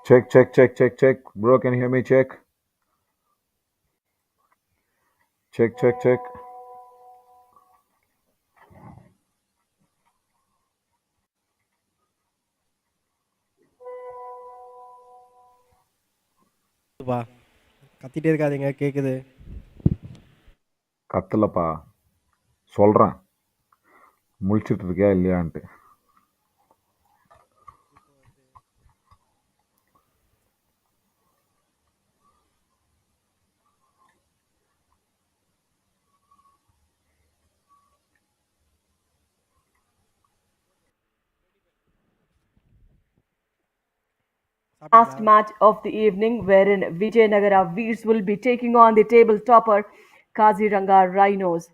Check, check, check, check, check. Bro, can you hear me? Check. Check, check, check. பா கத்திட்டே இருக்காதீங்க கேக்குது. கத்தலப்பா. சொல்றேன். முழிச்சிட்டு இருக்கியா இல்லையான்ட்டு. சாப்பிட்டீங்களா? Last match of the evening, wherein Vijay Nagara Veers will be taking on the table topper Kaziranaga Rhinos.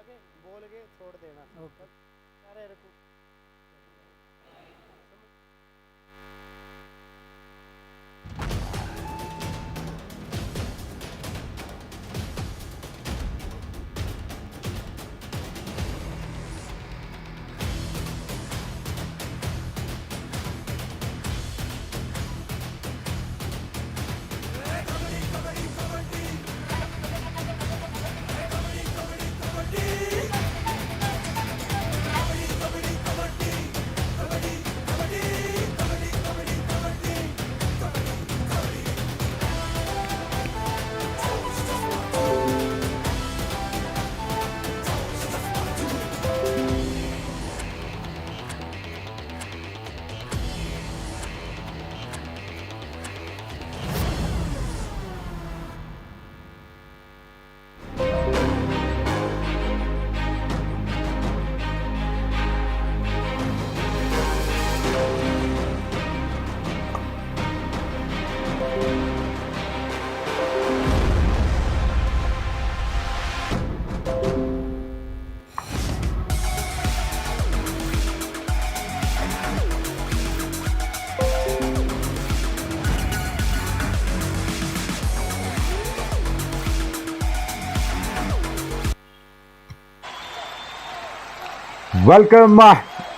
के बोल के छोड़ देना। अरे रुको। Welcome,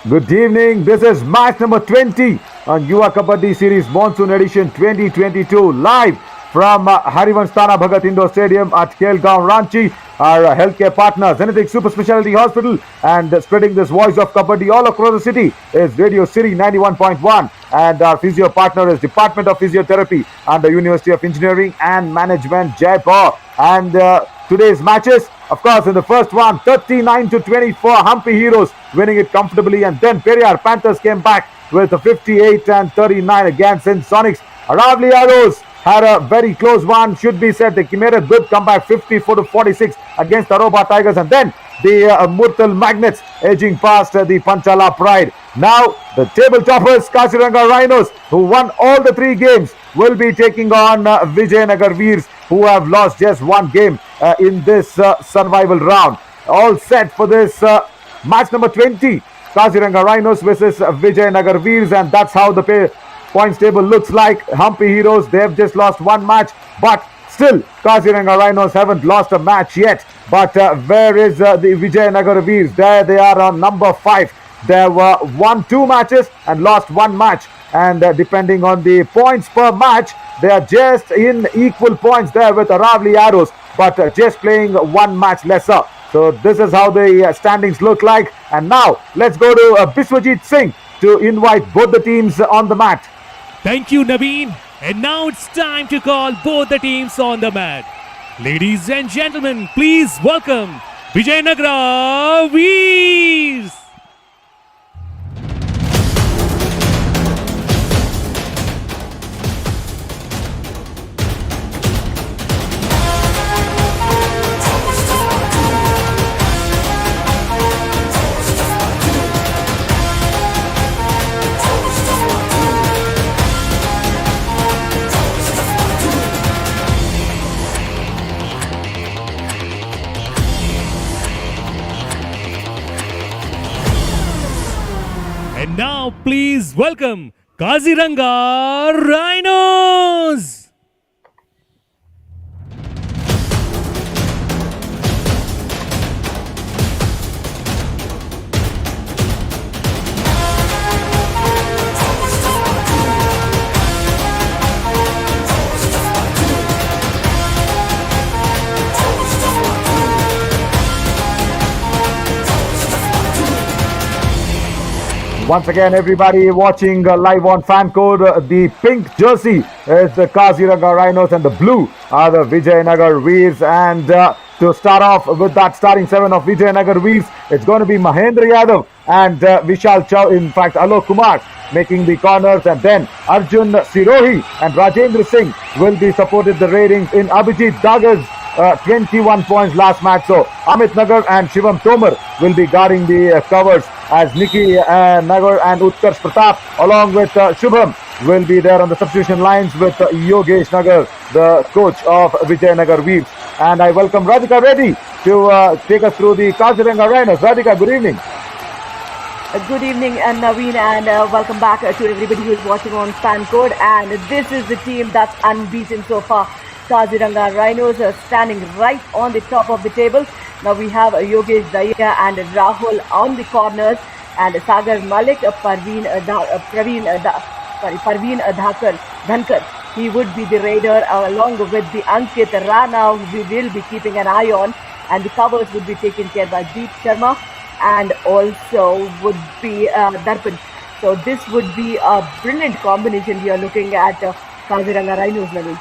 good evening. This is match number 20 on Yuva Kabaddi Series Monsoon Edition 2022 live from Harivanstana Bhagat Indoor Stadium at Kelgaon, Ranchi. Our healthcare partner, Zenith Super Speciality Hospital, and spreading this voice of Kabaddi all across the city is Radio City 91.1. And our physio partner is Department of Physiotherapy under University of Engineering and Management, Jaipur. And today's matches, of course, in the first one, 39-24, Hampi Heroes winning it comfortably. And then Periyar Panthers came back with a 58-39 against Sindh Sonics. Aravalli Arrows had a very close one, should be said. They made a good comeback, 54-46 against Aroba Tigers. And then the Murtal Magnets edging past the Panchala Pride. Now, the table toppers, Kaziranaga Rhinos, who won all the 3 games, will be taking on Vijay Veers, who have lost just 1 game in this survival round. All set for this match number 20. Kaziranaga Rhinos versus Vijay Veers, and that's how the points table looks like. Hampi Heroes, they have just lost 1 match, but still Kaziranaga Rhinos haven't lost a match yet. But where is the Vijay Veers? There they are on number 5. They were won 2 matches and lost 1 match, and depending on the points per match, they are just in equal points there with Aravalli Arrows, but just playing 1 match lesser. So this is how the standings look like. And now let's go to Biswajit Singh to invite both the teams on the mat. Thank you, Naveen. And now it's time to call both the teams on the mat. Ladies and gentlemen, please welcome Vijayanagar Veers. And now please welcome Kaziranaga Rhinos. Once again, everybody watching live on fan code, the pink jersey is the Kaziranaga Rhinos and the blue are the Vijayanagar Veers. And to start off with that starting 7 of Vijayanagar Veers, it's going to be Mahendra Yadav and Vishal Chow, in fact Alok Kumar making the corners, and then Arjun Sirohi and Rajendra Singh will be supported the ratings in Abhijit Dagar's 21 points last match. So Amit Nagar and Shivam Tomar will be guarding the covers, as Nikki Nagar and Utkarsh Pratap along with Shubham will be there on the substitution lines with Yogesh Nagar, the coach of Vijayanagar Veers. And I welcome Radhika Reddy to take us through the Kaziranaga Rhinos. Radhika, good evening. Good evening, Naveen, and welcome back to everybody who is watching on Fan Code. And this is the team that's unbeaten so far. Kaziranaga Rhinos are standing right on the top of the table. Now we have Yogesh Daya and Rahul on the corners, and Sagar Malik, Parveen Dhankar. He would be the raider along with the Ankit Rana, who we will be keeping an eye on, and the covers would be taken care by Deep Sharma and also would be Darpan. So this would be a brilliant combination we are looking at Kaziranaga Rhinos level.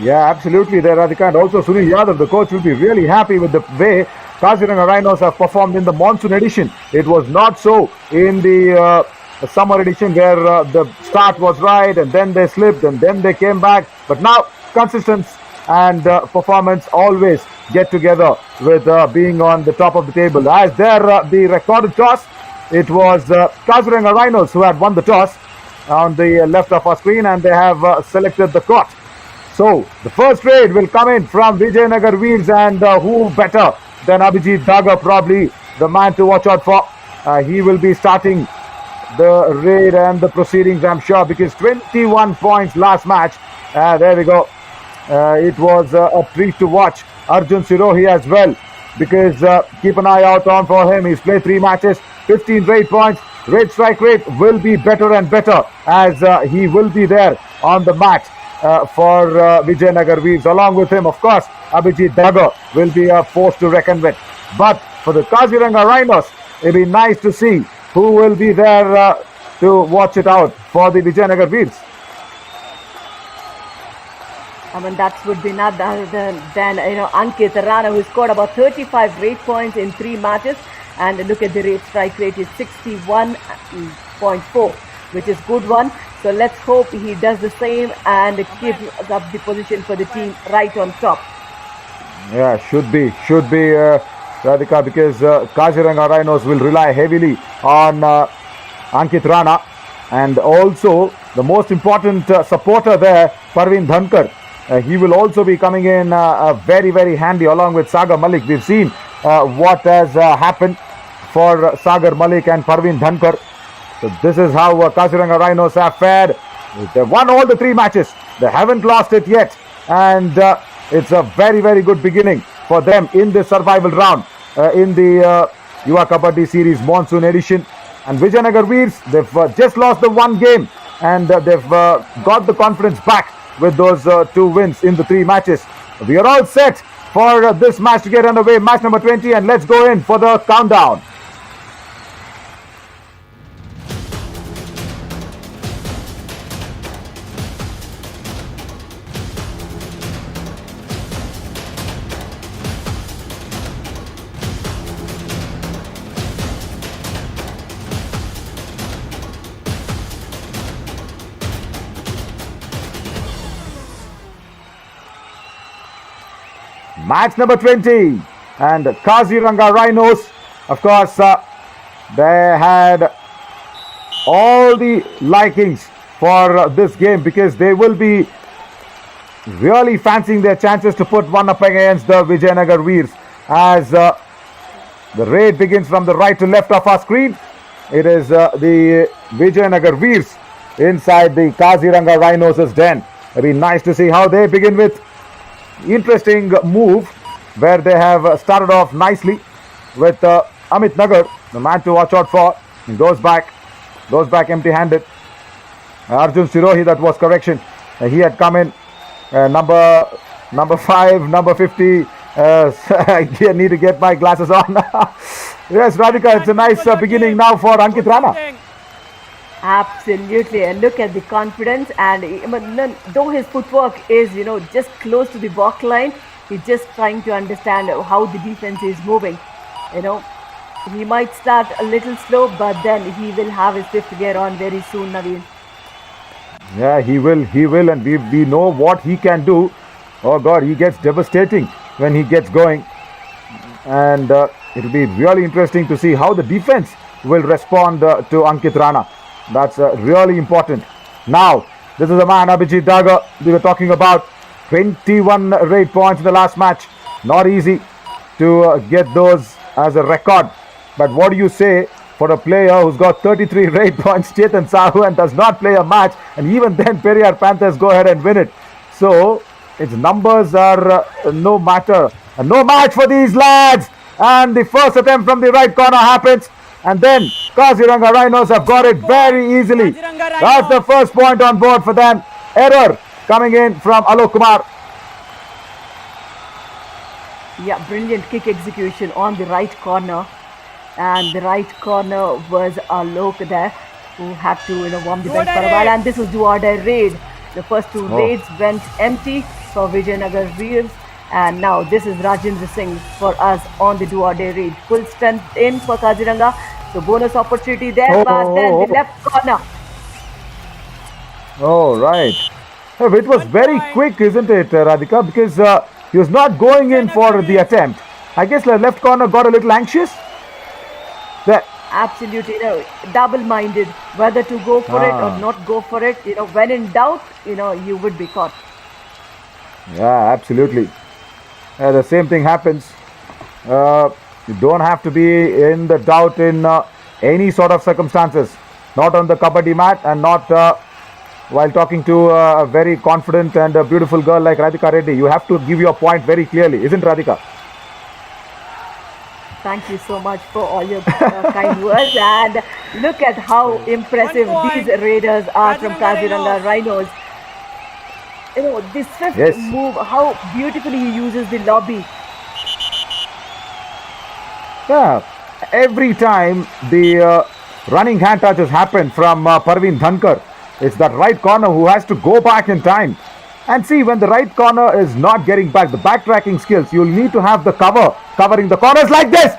Yeah, absolutely there, Radhika. And also Sunil Yadav, the coach, will be really happy with the way Kaziranaga Rhinos have performed in the monsoon edition. It was not so in the summer edition where the start was right and then they slipped and then they came back. But now consistency and performance always get together with being on the top of the table. As there the recorded toss, it was Kaziranaga Rhinos who had won the toss on the left of our screen, and they have selected the court. So the first raid will come in from Vijayanagar Veers, and who better than Abhijit Daga, probably the man to watch out for. He will be starting the raid and the proceedings, I'm sure, because 21 points last match. There we go. It was a treat to watch. Arjun Sirohi as well, because keep an eye out on for him. He's played 3 matches, 15 raid points. Raid strike rate will be better and better as he will be there on the mat for Vijayanagar Veers. Along with him, of course, Abhijit Daga will be a force to reckon with. But for the Kaziranaga Rhinos, it'll be nice to see who will be there to watch it out for the Vijayanagar Veers. I mean, that would be none other than Ankit Rana, who scored about 35 rate points in 3 matches. And look at the rate strike rate is 61.4, which is good one. So let's hope he does the same and keeps up the position for the team right on top. Yeah, should be Radhika, because Kaziranaga Rhinos will rely heavily on Ankit Rana, and also the most important supporter there, Parveen Dhankar. He will also be coming in very, very handy along with Sagar Malik. We've seen what has happened for Sagar Malik and Parveen Dhankar. So this is how Kaziranaga Rhinos have fared. They've won all the 3 matches. They haven't lost it yet. And it's a very, very good beginning for them in the survival round in the Yuva Kabaddi Series Monsoon edition. And Vijayanagar Veers, they've just lost the 1 game, and they've got the confidence back with those 2 wins in the 3 matches. We are all set for this match to get underway, match number 20, and let's go in for the countdown. Match number 20, and Kaziranaga Rhinos, of course, they had all the likings for this game, because they will be really fancying their chances to put one up against the Vijayanagar Veers. As the raid begins from the right to left of our screen, it is the Vijayanagar Veers inside the Kaziranaga Rhinos' den. It'll be nice to see how they begin with. Interesting move where they have started off nicely with Amit Nagar, the man to watch out for. He goes back empty-handed. Arjun Sirohi, that was correction. He had come in number 5, number 50. I need to get my glasses on. Yes, Radhika, it's a nice beginning now for Ankit Rana. Absolutely, and look at the confidence, and though his footwork is just close to the back line, he's just trying to understand how the defense is moving. He might start a little slow, but then he will have his 5th gear on very soon, Naveen. Yeah, he will, and we know what he can do. Oh God, he gets devastating when he gets going, and it'll be really interesting to see how the defense will respond to Ankit Rana. That's really important. Now, this is the man, Abhijit Daga, we were talking about. 21 raid points in the last match. Not easy. to get those as a record. But what do you say for a player who's got 33 raid points, Chetan Sahu, and does not play a match, and even then Periyar Panthers go ahead and win it. So its numbers are no matter, no match for these lads. And the first attempt from the right corner happens, and then Kaziranaga Rhinos have got it very easily. That's the first point on board for them. Error coming in from Alok Kumar. Yeah, brilliant kick execution on the right corner. And the right corner was Alok there, who had to warm the bench for a while. And this was do or die raid. The first two raids went empty for Vijayanagar Veers. And now this is Rajendra Singh for us on the do or die raid. Full strength in for Kaziranga. So bonus opportunity there, but then the left corner. Oh, right. It was very quick, isn't it, Radhika? Because he was not going in for the attempt. I guess the left corner got a little anxious. Absolutely, double-minded whether to go for it or not go for it. When in doubt, you would be caught. Yeah, absolutely. The same thing happens. You don't have to be in the doubt in any sort of circumstances. Not on the kabaddi mat, and not while talking to a very confident and a beautiful girl like Radhika Reddy. You have to give your point very clearly, isn't Radhika? Thank you so much for all your kind words. And look at how impressive these raiders are from Kaziranaga Rhinos. This swift move, how beautifully he uses the lobby. Yeah, every time the running hand touches happen from Parveen Dhankar, it's that right corner who has to go back in time. And see, when the right corner is not getting back, the backtracking skills, you'll need to have the covering the corners like this.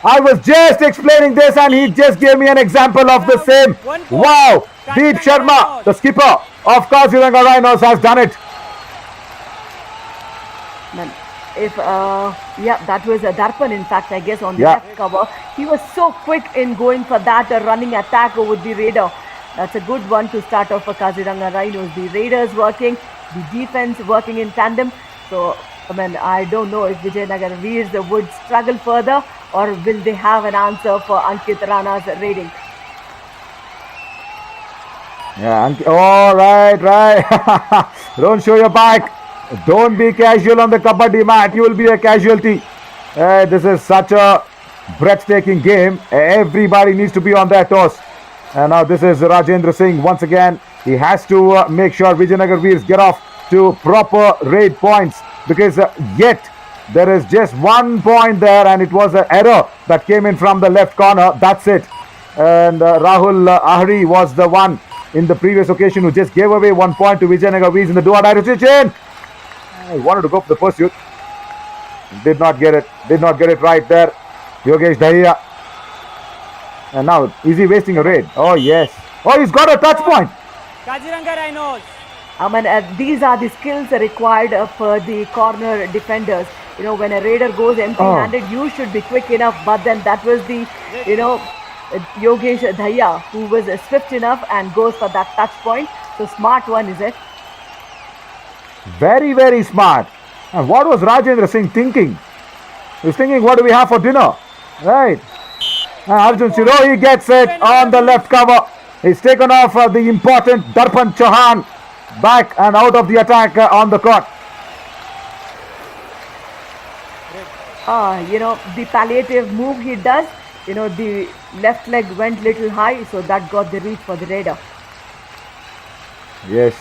I was just explaining this, and he just gave me an example of the same. Wow, Deep Sharma, the skipper of Kaziranaga Rhinos, has done it. That was a Darpan, in fact, I guess, on the left cover. He was so quick in going for that running attack over the raider. That's a good one to start off for Kaziranaga Rhinos. The raiders working, the defense working in tandem. So, I don't know if Vijayanagar Veers would struggle further, or will they have an answer for Ankit Rana's raiding? Yeah, oh, right. Don't show your back. Don't be casual on the kabaddi mat. You will be a casualty. This is such a breathtaking game. Everybody needs to be on their toes. And now this is Rajendra Singh once again. He has to make sure Vijayanagar Veers get off to proper raid points, because yet there is just 1 point there, and it was an error that came in from the left corner. That's it. And Rahul Ahri was the one in the previous occasion who just gave away 1 point to Vijayanagar Veers in the do-or-die situation. He wanted to go for the pursuit. Did not get it right there. Yogesh Dahiya. And now, is he wasting a raid? Oh, yes. Oh, he's got a touch point. Kaziranaga Rhinos. These are the skills required for the corner defenders. When a raider goes empty-handed, you should be quick enough. But then that was the, Yogesh Dahiya, who was swift enough and goes for that touch point. So smart one, is it? Very, very smart. And what was Rajendra Singh thinking? He was thinking, what do we have for dinner? Right. Arjun Sirohi gets it on the left cover. He's taken off the important Darpan Chauhan back and out of the attack on the court. The palliative move he does, the left leg went little high, so that got the reach for the raider. Yes.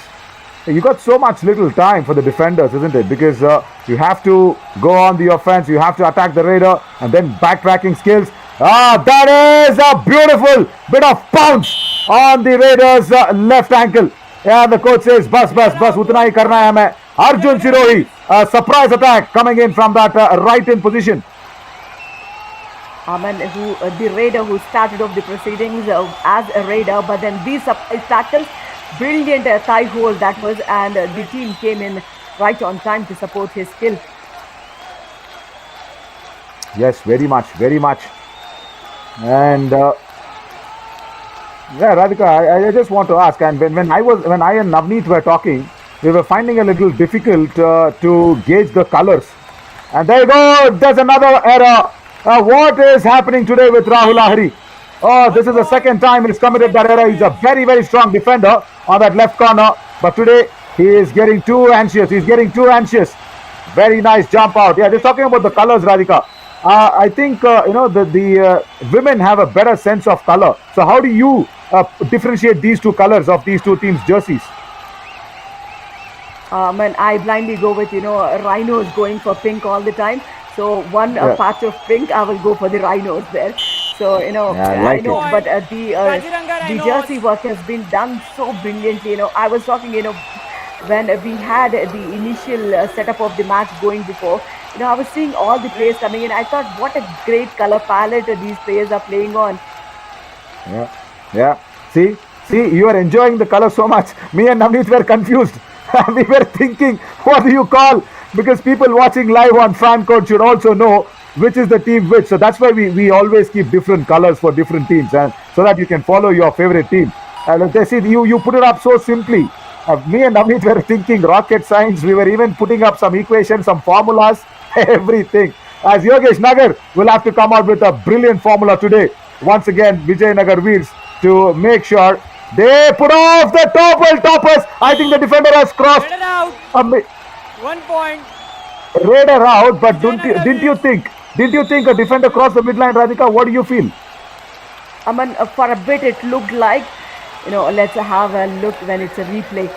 You got so much little time for the defenders, isn't it? Because you have to go on the offense, you have to attack the raider, and then backtracking skills. That is a beautiful bit of pounce on the Raiders' left ankle. And the coach says, bas, utna hi karna hai hame. Arjun Sirohi, a surprise attack coming in from that right in position. The raider who started off the proceedings as a raider, but then these surprise tackles, brilliant thigh hold that was, and the team came in right on time to support his skill. Yes, very much. And Radhika, I just want to ask, and when I and Navneet were talking, we were finding a little difficult to gauge the colors. And there you go. There's another error. What is happening today with Rahul Ahri? Oh, this is the second time he's committed that error. He's a very, very strong defender on that left corner. But today, he is getting too anxious. He's getting too anxious. Very nice jump out. Yeah, just talking about the colors, Radhika. I think, the women have a better sense of color. So how do you differentiate these two colors of these two teams' jerseys? And I blindly go with, Rhinos going for pink all the time. So one Yeah. patch of pink, I will go for the Rhinos there. So, Yeah, I like it. but the jersey work has been done so brilliantly. I was talking, when we had the initial setup of the match going before, I was seeing all the players coming in. I thought, what a great color palette these players are playing on. Yeah, yeah. See, you are enjoying the color so much. Me and Navneet were confused. We were thinking, what do you call? Because people watching live on fan code should also know which is the team which. So that's why we always keep different colors for different teams, and so that you can follow your favorite team. And they see you put it up so simply. Me and Navneet were thinking rocket science. We were even putting up some equations, some formulas, everything. As Yogesh Nagar will have to come out with a brilliant formula today. Once again, Vijay Nagar Veers to make sure they put off the toppers. I think the defender has crossed. Raider out. 1 point. Raider out, but didn't you think a defender crossed the midline, Radhika? What do you feel? For a bit, it looked like, let's have a look when it's a replay.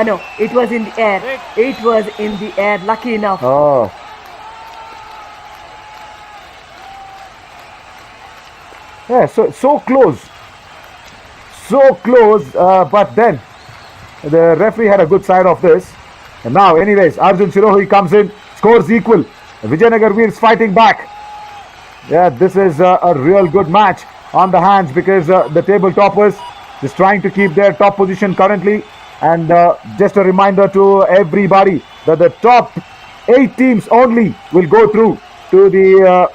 No, it was in the air. Wait. It was in the air, lucky enough. Oh. Yeah, so close. So close, but then the referee had a good side of this. And now, anyways, Arjun Sirohi comes in, scores equal. Vijayanagar Veers fighting back. Yeah, this is a real good match on the hands because the table toppers is trying to keep their top position currently. And just a reminder to everybody that the top 8 teams only will go through to the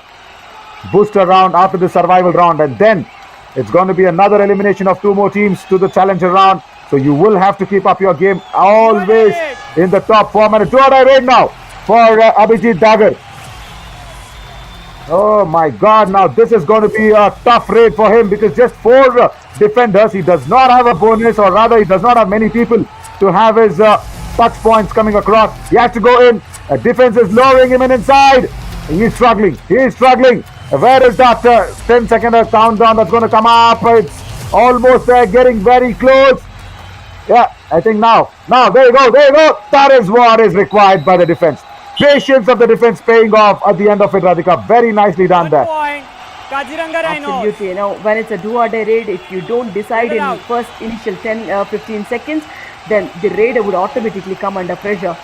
booster round after the survival round, and then it's going to be another elimination of 2 more teams to the challenger round. So you will have to keep up your game always in the top form. And a 2-or-die raid now for Abhijit Dagar. Oh my God, now this is going to be a tough raid for him because just 4 defenders. He does not have a bonus, or rather he does not have many people to have his touch points coming across. He has to go in. Defense is lowering him in inside. He's struggling. Where is that 10-second countdown that's going to come up? It's almost there, getting very close. Yeah, I think now, there you go. That is what is required by the defense. Patience of the defense paying off at the end of it, Radhika. Very nicely done 1 there. point. Kaziranaga Rhinos. Absolutely, when it's a do-or-die raid, if you don't decide Raider in out. first initial 10-15 seconds, then the raider would automatically come under pressure.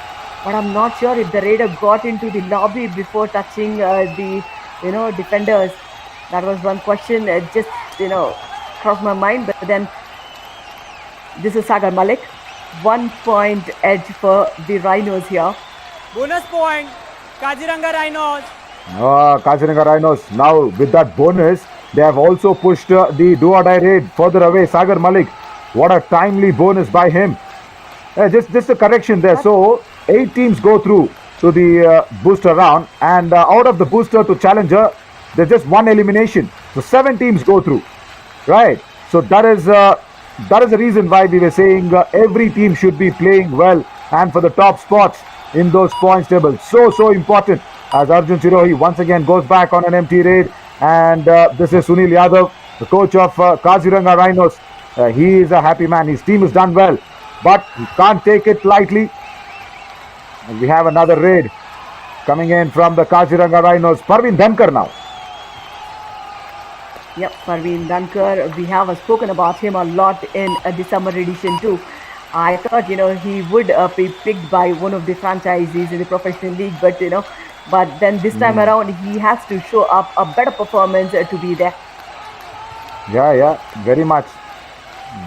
But I'm not sure if the raider got into the lobby before touching the defenders. That was one question just crossed my mind. But then this is Sagar Malik. 1 point edge for the Rhinos here. Bonus point. Kaziranaga Rhinos. Kaziranaga Rhinos. Now with that bonus, they have also pushed the do-or-die raid further away. Sagar Malik, what a timely bonus by him. Just a correction there. So 8 teams go through to the booster round, and out of the booster to challenger, there's just 1 elimination. So 7 teams go through, right? So that is the reason why we were saying every team should be playing well and for the top spots in those points tables. So important. As Arjun Sirohi once again goes back on an empty raid, and this is Sunil Yadav, the coach of Kaziranaga Rhinos. He is a happy man. His team has done well, but he can't take it lightly. And we have another raid coming in from the Kaziranaga Rhinos. Parveen Dhankar now. Yep, Parveen Dhankar. We have spoken about him a lot in the summer edition too. I thought he would be picked by one of the franchises in the professional league, but but then this time around he has to show up a better performance to be there. Yeah, very much.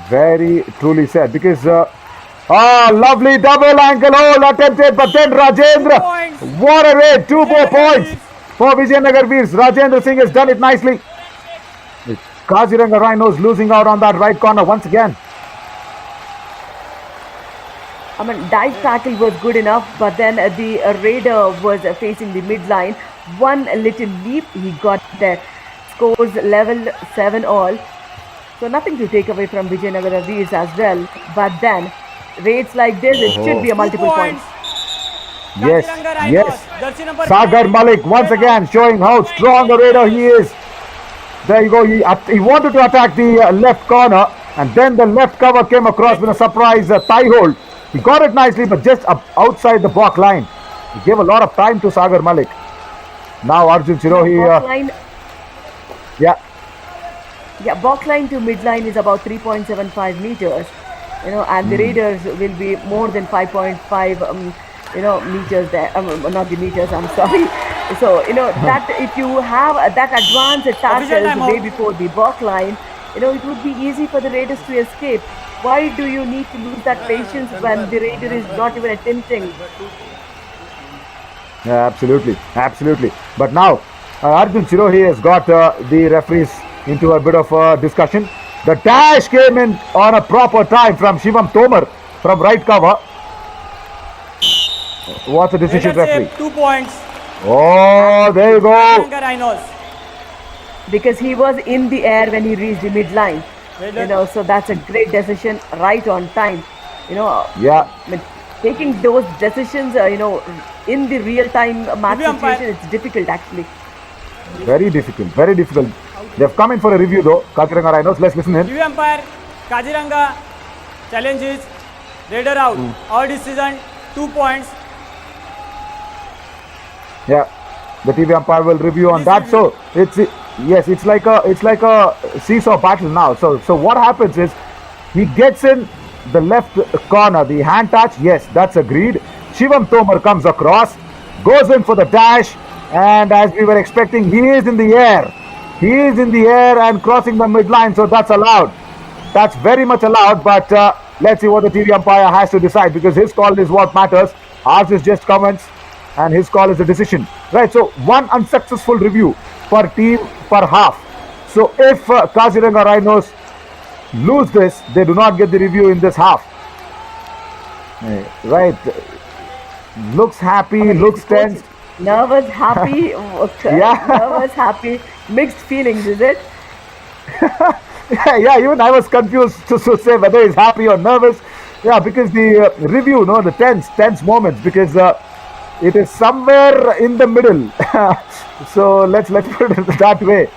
Very truly said, because lovely double ankle hold attempted, but then Rajendra, what a raid, 2 more points for Vijayanagar Veers. Rajendra Singh has done it nicely. Kaziranaga Rhinos losing out on that right corner once again. I mean, dive tackle was good enough, but then the raider was facing the midline. One little leap, he got there. Scores level 7 all. So nothing to take away from Vijayanagar Veers as well. But then, raids like this, it should be a multiple points. Yes, Kaziranaga Rhinos, yes. jersey number Sagar 5. Malik once again showing how strong a raider he is. There you go. He wanted to attack the left corner, and then the left cover came across with a surprise thigh hold. He got it nicely, but just outside the block line. He gave a lot of time to Sagar Malik. Now Arjun Sirohi. Box line, Yeah, yeah, box line to midline is about 3.75 meters. And the raiders will be more than 5.5 meters there. Not the meters, I'm sorry. So, that if you have that advanced tackle timeout. way before the box line, it would be easy for the raiders to escape. Why do you need to lose that patience when the raider is not even attempting? yeah, absolutely, absolutely. But now Arjun Sirohi has got the referees into a bit of a discussion. The dash came in on a proper time from Shivam Tomar from right cover. What's the decision, Raiders referee? save 2 points. Oh, there you go. Kaziranaga Rhinos. Because he was in the air when he reached the midline. Raiders. So that's a great decision right on time. Yeah, I mean, taking those decisions, in the real-time match Review umpire. situation, it's difficult actually. very difficult, very difficult. They've come in for a review though. Kaziranaga Rhinos, let's listen in. Review umpire, Kaziranaga challenges, Raider out. Our decision, 2 points. Yeah, the TV umpire will review on Please that. review. So it's like a seesaw battle now. So what happens is he gets in the left corner, the hand touch. Yes, that's agreed. Shivam Tomar comes across, goes in for the dash, and as we were expecting, he is in the air. He is in the air and crossing the midline. So that's allowed. That's very much allowed. But let's see what the TV umpire has to decide, because his call is what matters. Ours is just comments, and his call is the decision. Right, so one unsuccessful review per team per half. So if Kaziranaga Rhinos lose this, they do not get the review in this half. Right, looks happy, looks tense. Nervous, happy, Yeah. nervous, happy, mixed feelings, is it? Yeah, even I was confused to say whether he's happy or nervous. Yeah, because the review, the tense moments, because it is somewhere in the middle. So let's put it that way.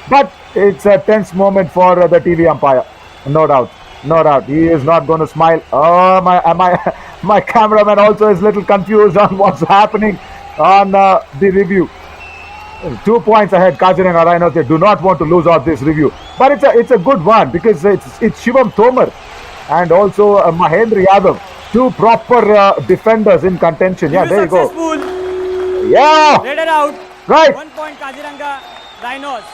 But it's a tense moment for the TV umpire, no doubt, no doubt. He is not going to smile. Oh, my cameraman also is a little confused on what's happening on the review. 2 points ahead, Kaziranaga Rhinos. They do not want to lose out this review, but it's a good one, because it's Shivam Tomar and also Mahendra Yadav, two proper defenders in contention. Yeah, there you go. Successful. Yeah, Raider out. right. 1 point Kaziranaga Rhinos.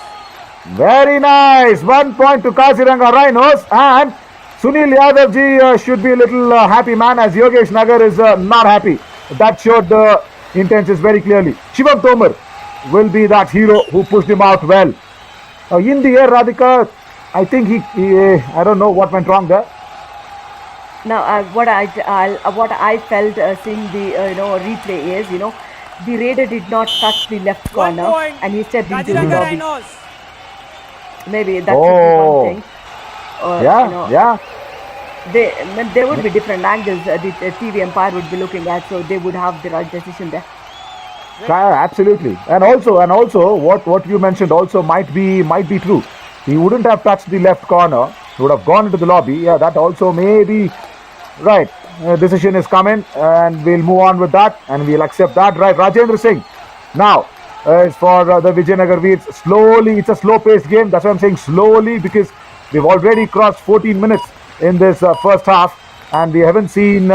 Very nice. 1 point to Kaziranaga Rhinos, and Sunil Yadav ji should be a little happy man, as Yogesh Nagar is not happy. That showed the intentions very clearly. Shivam Tomar will be that hero who pushed him out well. In the air, Radhika, I think he I don't know what went wrong there. Now, what I felt seeing the replay is, the raider did not touch the left 1 corner, point. and he stepped into the Kaziranaga lobby. Rhinos. Maybe that should be Oh. one thing. Or, Yeah. there would be different angles the TV umpire would be looking at, so they would have the right decision there. Absolutely. And also what you mentioned also might be true. He wouldn't have touched the left corner. He would have gone into the lobby. Yeah, that also may be right. Decision is coming, and we'll move on with that, and we'll accept that. Right, Rajendra Singh. Now, as for the Vijayanagar Veers, slowly, it's a slow-paced game. That's why I'm saying slowly, because we've already crossed 14 minutes in this first half, and we haven't seen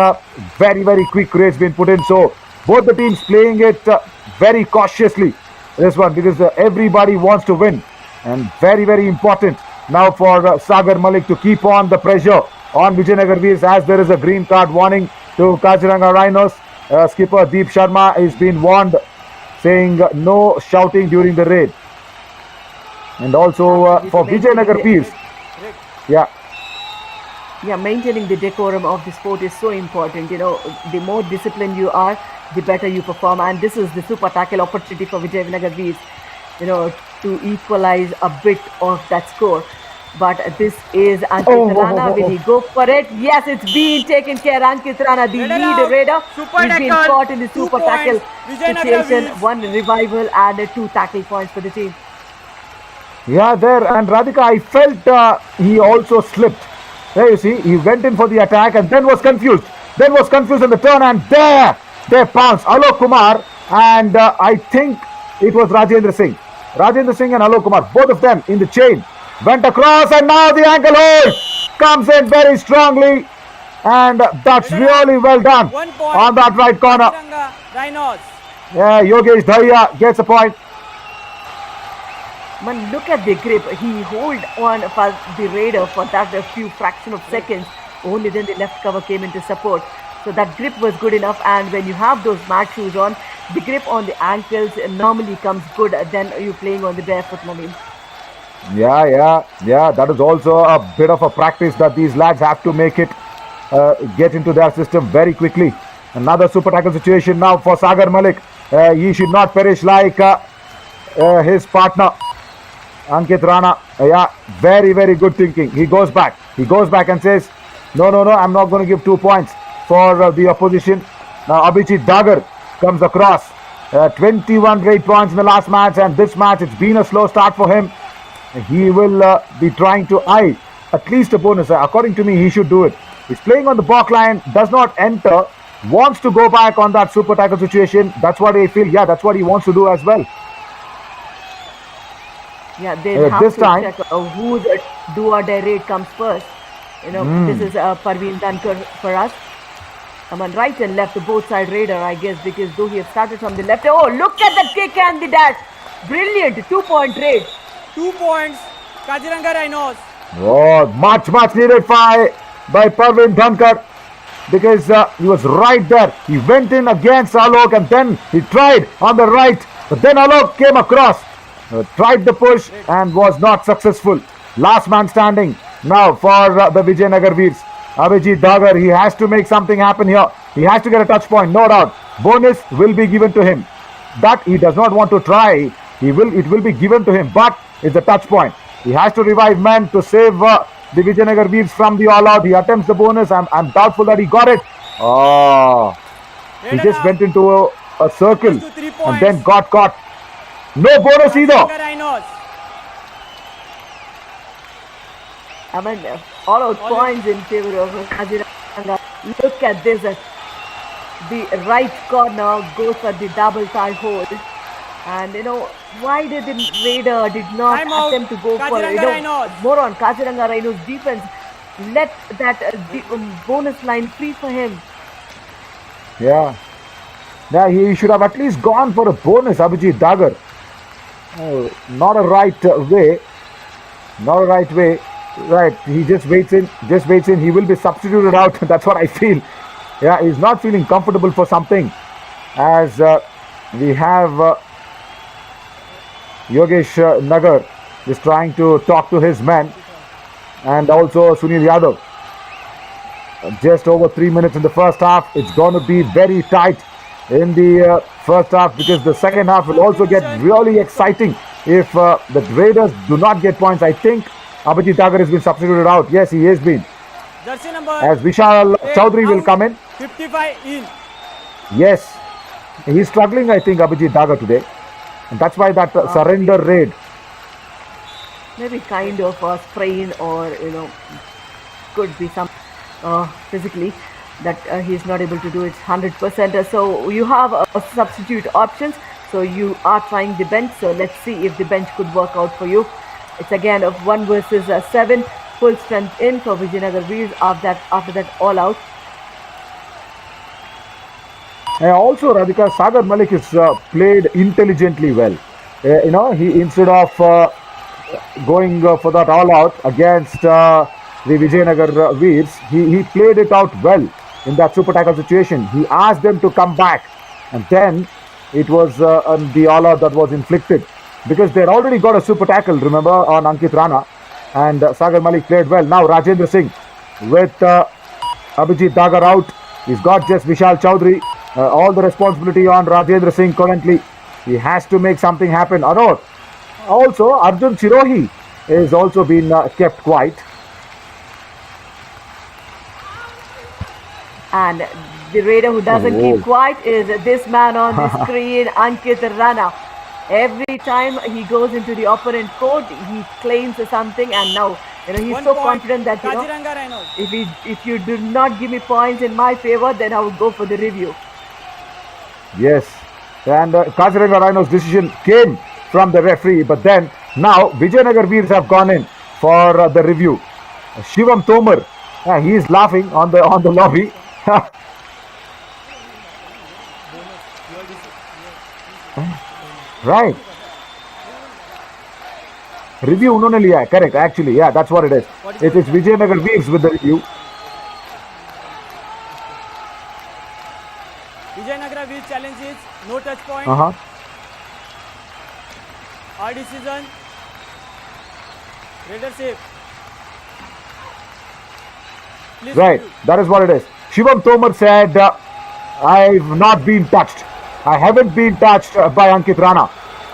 very, very quick rates being put in. So both the teams playing it very cautiously, this one, because everybody wants to win, and very, very important now for Sagar Malik to keep on the pressure on Vijayanagar Veers, as there is a green card warning to Kaziranaga Rhinos. Skipper Deep Sharma is being warned, saying no shouting during the raid. And also for Vijayanagar Veers, yeah, Yeah, maintaining the decorum of the sport is so important. The more disciplined you are, the better you perform. And this is the super tackle opportunity for Vijay Veers, to equalize a bit of that score. But this is Ankit Rana. Will he go for it? Yes, it's being taken care. Ankit Rana, the Raider lead out. raider. Super He's been tackle. caught in the 2 super tackle points. Vijay situation. Veers. 1 revival and 2 tackle points for the team. Yeah, there. And Radhika, I felt he also slipped. There you see, he went in for the attack and then was confused. Then was confused in the turn and they pounced. Alok Kumar and I think it was Rajendra Singh. Rajendra Singh and Alok Kumar, both of them in the chain. Went across and now the ankle hold comes in very strongly. And that's really well done 1 point. on that right corner. Kaziranga Rhinos. Yeah, Yogesh Dhaya gets a point. Man, look at the grip. He hold on for the raider for that a few fraction of seconds. Only then the left cover came into support. So that grip was good enough. And when you have those mat shoes on, the grip on the ankles normally comes good than you playing on the barefoot, Naveen. Yeah. That is also a bit of a practice that these lads have to make it get into their system very quickly. Another super tackle situation now for Sagar Malik. He should not perish like his partner Ankit Rana. Very, very good thinking. He goes back and says, no, I'm not going to give 2 points for the opposition. Now Abhijit Dagar comes across. 21 great points in the last match, and this match it's been a slow start for him. He will be trying to eye at least a bonus. According to me, he should do it. He's playing on the back line, does not enter, wants to go back on that super tackle situation. That's what I feel. Yeah, that's what he wants to do as well. Yeah, they have this to time- check whose do or die raid comes first. This is Parveen Dankar for us. Right and left, both side raider, I guess, because though he has started from the left. Oh, look at the kick and the dash. Brilliant 2-point raid. 2 points. Kaziranga Rhinos. Oh, much needed by Parveen Dhankar, because he was right there. He went in against Alok and then he tried on the right, but then Alok came across, tried the push and was not successful. Last man standing now for the Vijayanagar Veers. Abhijit Dagar, he has to make something happen here. He has to get a touch point, no doubt. Bonus will be given to him. That he does not want to try. It will be given to him, but it's a touch point. He has to revive men to save the Vijayanagar Veers from the all-out. He attempts the bonus. I'm doubtful that he got it. Oh, he Raider just out. went into a circle Close to 3 and points. then got caught. No bonus either. Kaziranga Rhinos. All out points in favor of Kaziranaga. Look at this. The right corner goes for the double tie hold. And why did the raider did not Time out. attempt to go for Kaziranga Rhinos. more on Kaziranga Rhinos defense? Let that bonus line free for him. Yeah, he should have at least gone for a bonus, Abhijit Dagar. Oh, not a right way. Right, he just waits in. He will be substituted out. That's what I feel. Yeah, he's not feeling comfortable for something. As we have Yogesh Nagar is trying to talk to his men, and also Sunil Yadav. Just over 3 minutes in the first half. It's going to be very tight in the first half, because the second half will also get really exciting if the Raiders do not get points. I think Abhijit Dagar has been substituted out. Yes, he has been. Jersey number As Vishal 8 Chaudhary will out, come in. 55 in. Yes, he's struggling, I think, Abhijit Dagar today. And that's why that surrender raid. Maybe kind of a sprain, or could be some physically that he's not able to do it 100%. So you have substitute options. So you are trying the bench. So let's see if the bench could work out for you. It's again of 1 versus 7. Full strength in for Vijayanagar Veers after that all out. Also, Radhika, Sagar Malik has played intelligently well. He instead of going for that all out against the Vijayanagar Veers, he played it out well in that super tackle situation. He asked them to come back, and then it was the all out that was inflicted, because they had already got a super tackle, remember, on Ankit Rana, and Sagar Malik played well. Now Rajendra Singh with Abhijit Dagar out. He's got just Vishal Chaudhary. All the responsibility on Rajendra Singh currently. He has to make something happen. Also, Arjun Chirohi is also been kept quiet. And the raider who doesn't keep quiet is this man on the screen, Ankit Rana. Every time he goes into the opponent court, he claims something, and now he's 1 so point, confident that Kaziranga Rhinos. if you do not give me points in my favor, then I will go for the review. Yes, and Kaziranaga Rhinos' decision came from the referee, but then now Vijayanagar Veers have gone in for the review. Shivam Tomar, he is laughing on the lobby. Right. Review उन्होंने लिया है, correct, actually, yeah, that's what it is. It is Vijayanagar Veers with the review. Vijayanagar Veers challenge is no touch point. Our decision. Raider safe. Please Right, review. that is what it is. Shivam Tomar said, I've not been touched. I haven't been touched by Ankit Rana.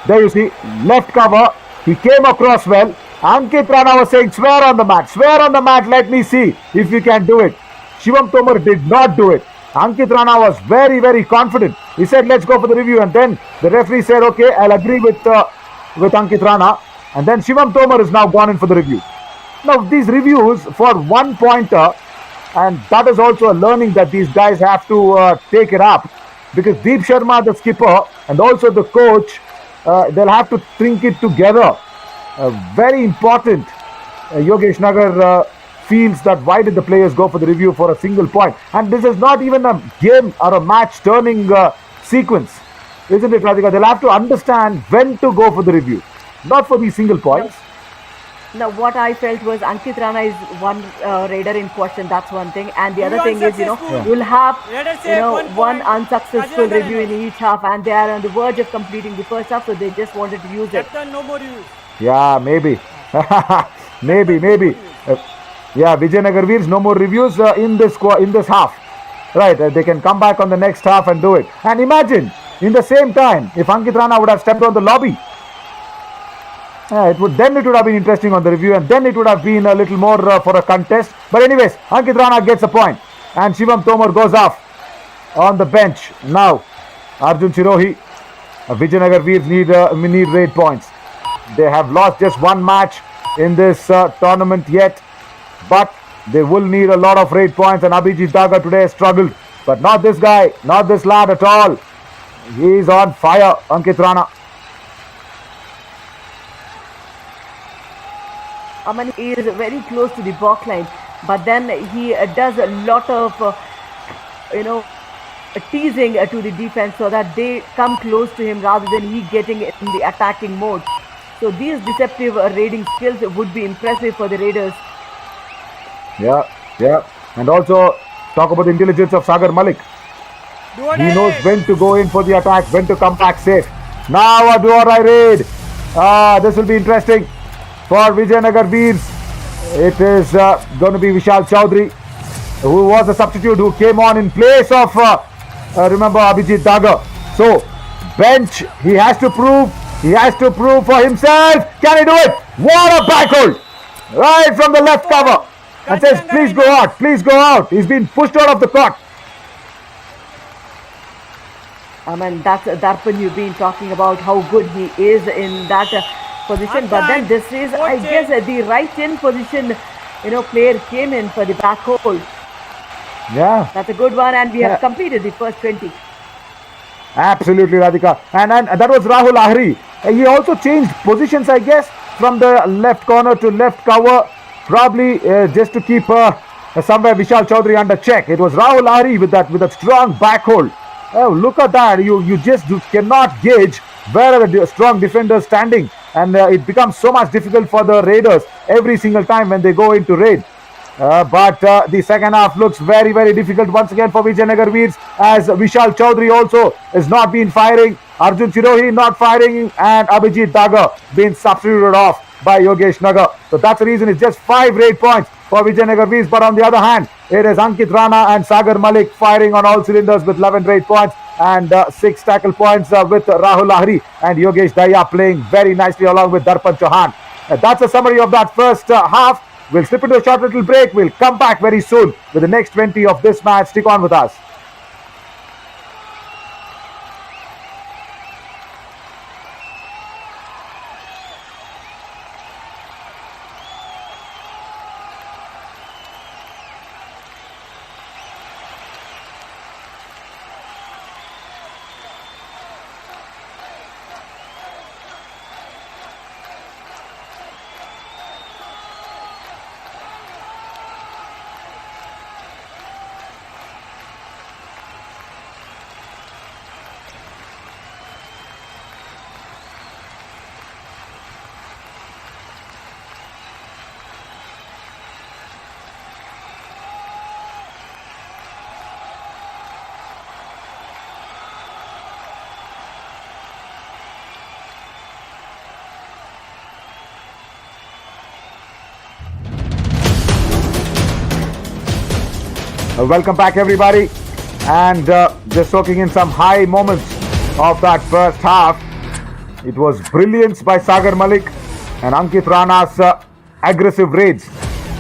There you see, left cover. He came across well. Ankit Rana was saying, swear on the mat, let me see if you can do it. Shivam Tomar did not do it. Ankit Rana was very, very confident. He said, let's go for the review. And then the referee said, okay, I'll agree with Ankit Rana. And then Shivam Tomar is now gone in for the review. Now, these reviews for 1 pointer, and that is also a learning that these guys have to take it up. Because Deep Sharma, the skipper, and also the coach, they'll have to think it together. Very important. Yogesh Nagar feels that why did the players go for the review for a single point? And this is not even a game or a match turning sequence. Isn't it, Radhika? They'll have to understand when to go for the review. Not for these single points. Now, what I felt was Ankit Rana is one raider in question. That's one thing, and the other thing is, you'll have one unsuccessful review in each half, and they are on the verge of completing the first half, so they just wanted to use it. Captain, no more use. Yeah, maybe, maybe. Yeah, Vijayanagar Veers, no more reviews in this half. Right, they can come back on the next half and do it. And imagine, in the same time, if Ankit Rana would have stepped on the lobby. It would have been interesting on the review, and then it would have been a little more for a contest. But anyways, Ankit Rana gets a point, and Shivam Tomar goes off on the bench. Now, Arjun Chirohi, Vijayanagar Veers need raid points. They have lost just one match in this tournament yet, but they will need a lot of raid points, and Abhijit Dagar today struggled. But not this guy, not this lad at all. He's on fire, Ankit Rana. He is very close to the back line, but then he does a lot of, teasing to the defense so that they come close to him rather than he getting in the attacking mode. So these deceptive raiding skills would be impressive for the Raiders. Yeah. And also talk about the intelligence of Sagar Malik. He knows when to go in for the attack, when to come back safe. Now a do-or-die raid. This will be interesting. For Vijayanagar Veers, it is going to be Vishal Chaudhary, who was a substitute who came on in place of, remember, Abhijit Dagar. So, bench, he has to prove for himself. Can he do it? What a backhold! Right from the left cover. And says, please go out. He's been pushed out of the court. That's Darpan, you've been talking about how good he is in that position, but then this is, I guess, the right in position, player came in for the back hold. Yeah. That's a good one, and we have completed the first 20. Absolutely, Radhika. And that was Rahul Ahri. He also changed positions, I guess, from the left corner to left cover, probably just to keep somewhere Vishal Chaudhary under check. It was Rahul Ahri with that strong back hold. Oh, look at that. You just cannot gauge where are the strong defenders standing. And it becomes so much difficult for the Raiders every single time when they go into raid. But the second half looks very, very difficult once again for Vijayanagar Veers, as Vishal Chaudhary also has not been firing. Arjun Chirohi not firing, and Abhijit Dagar being substituted off. by Yogesh Nagar. So that's the reason it's just 5 raid points for Vijayanagar Veers. But on the other hand, it is Ankit Rana and Sagar Malik firing on all cylinders with 11 raid points and 6 tackle points with Rahul Lahiri and Yogesh Daya playing very nicely along with Darpan Chauhan. That's a summary of that first half. We'll slip into a short little break. We'll come back very soon with the next 20 of this match. Stick on with us. Welcome back, everybody, and just soaking in some high moments of that first half. It was brilliance by Sagar Malik and Ankit Rana's aggressive raids,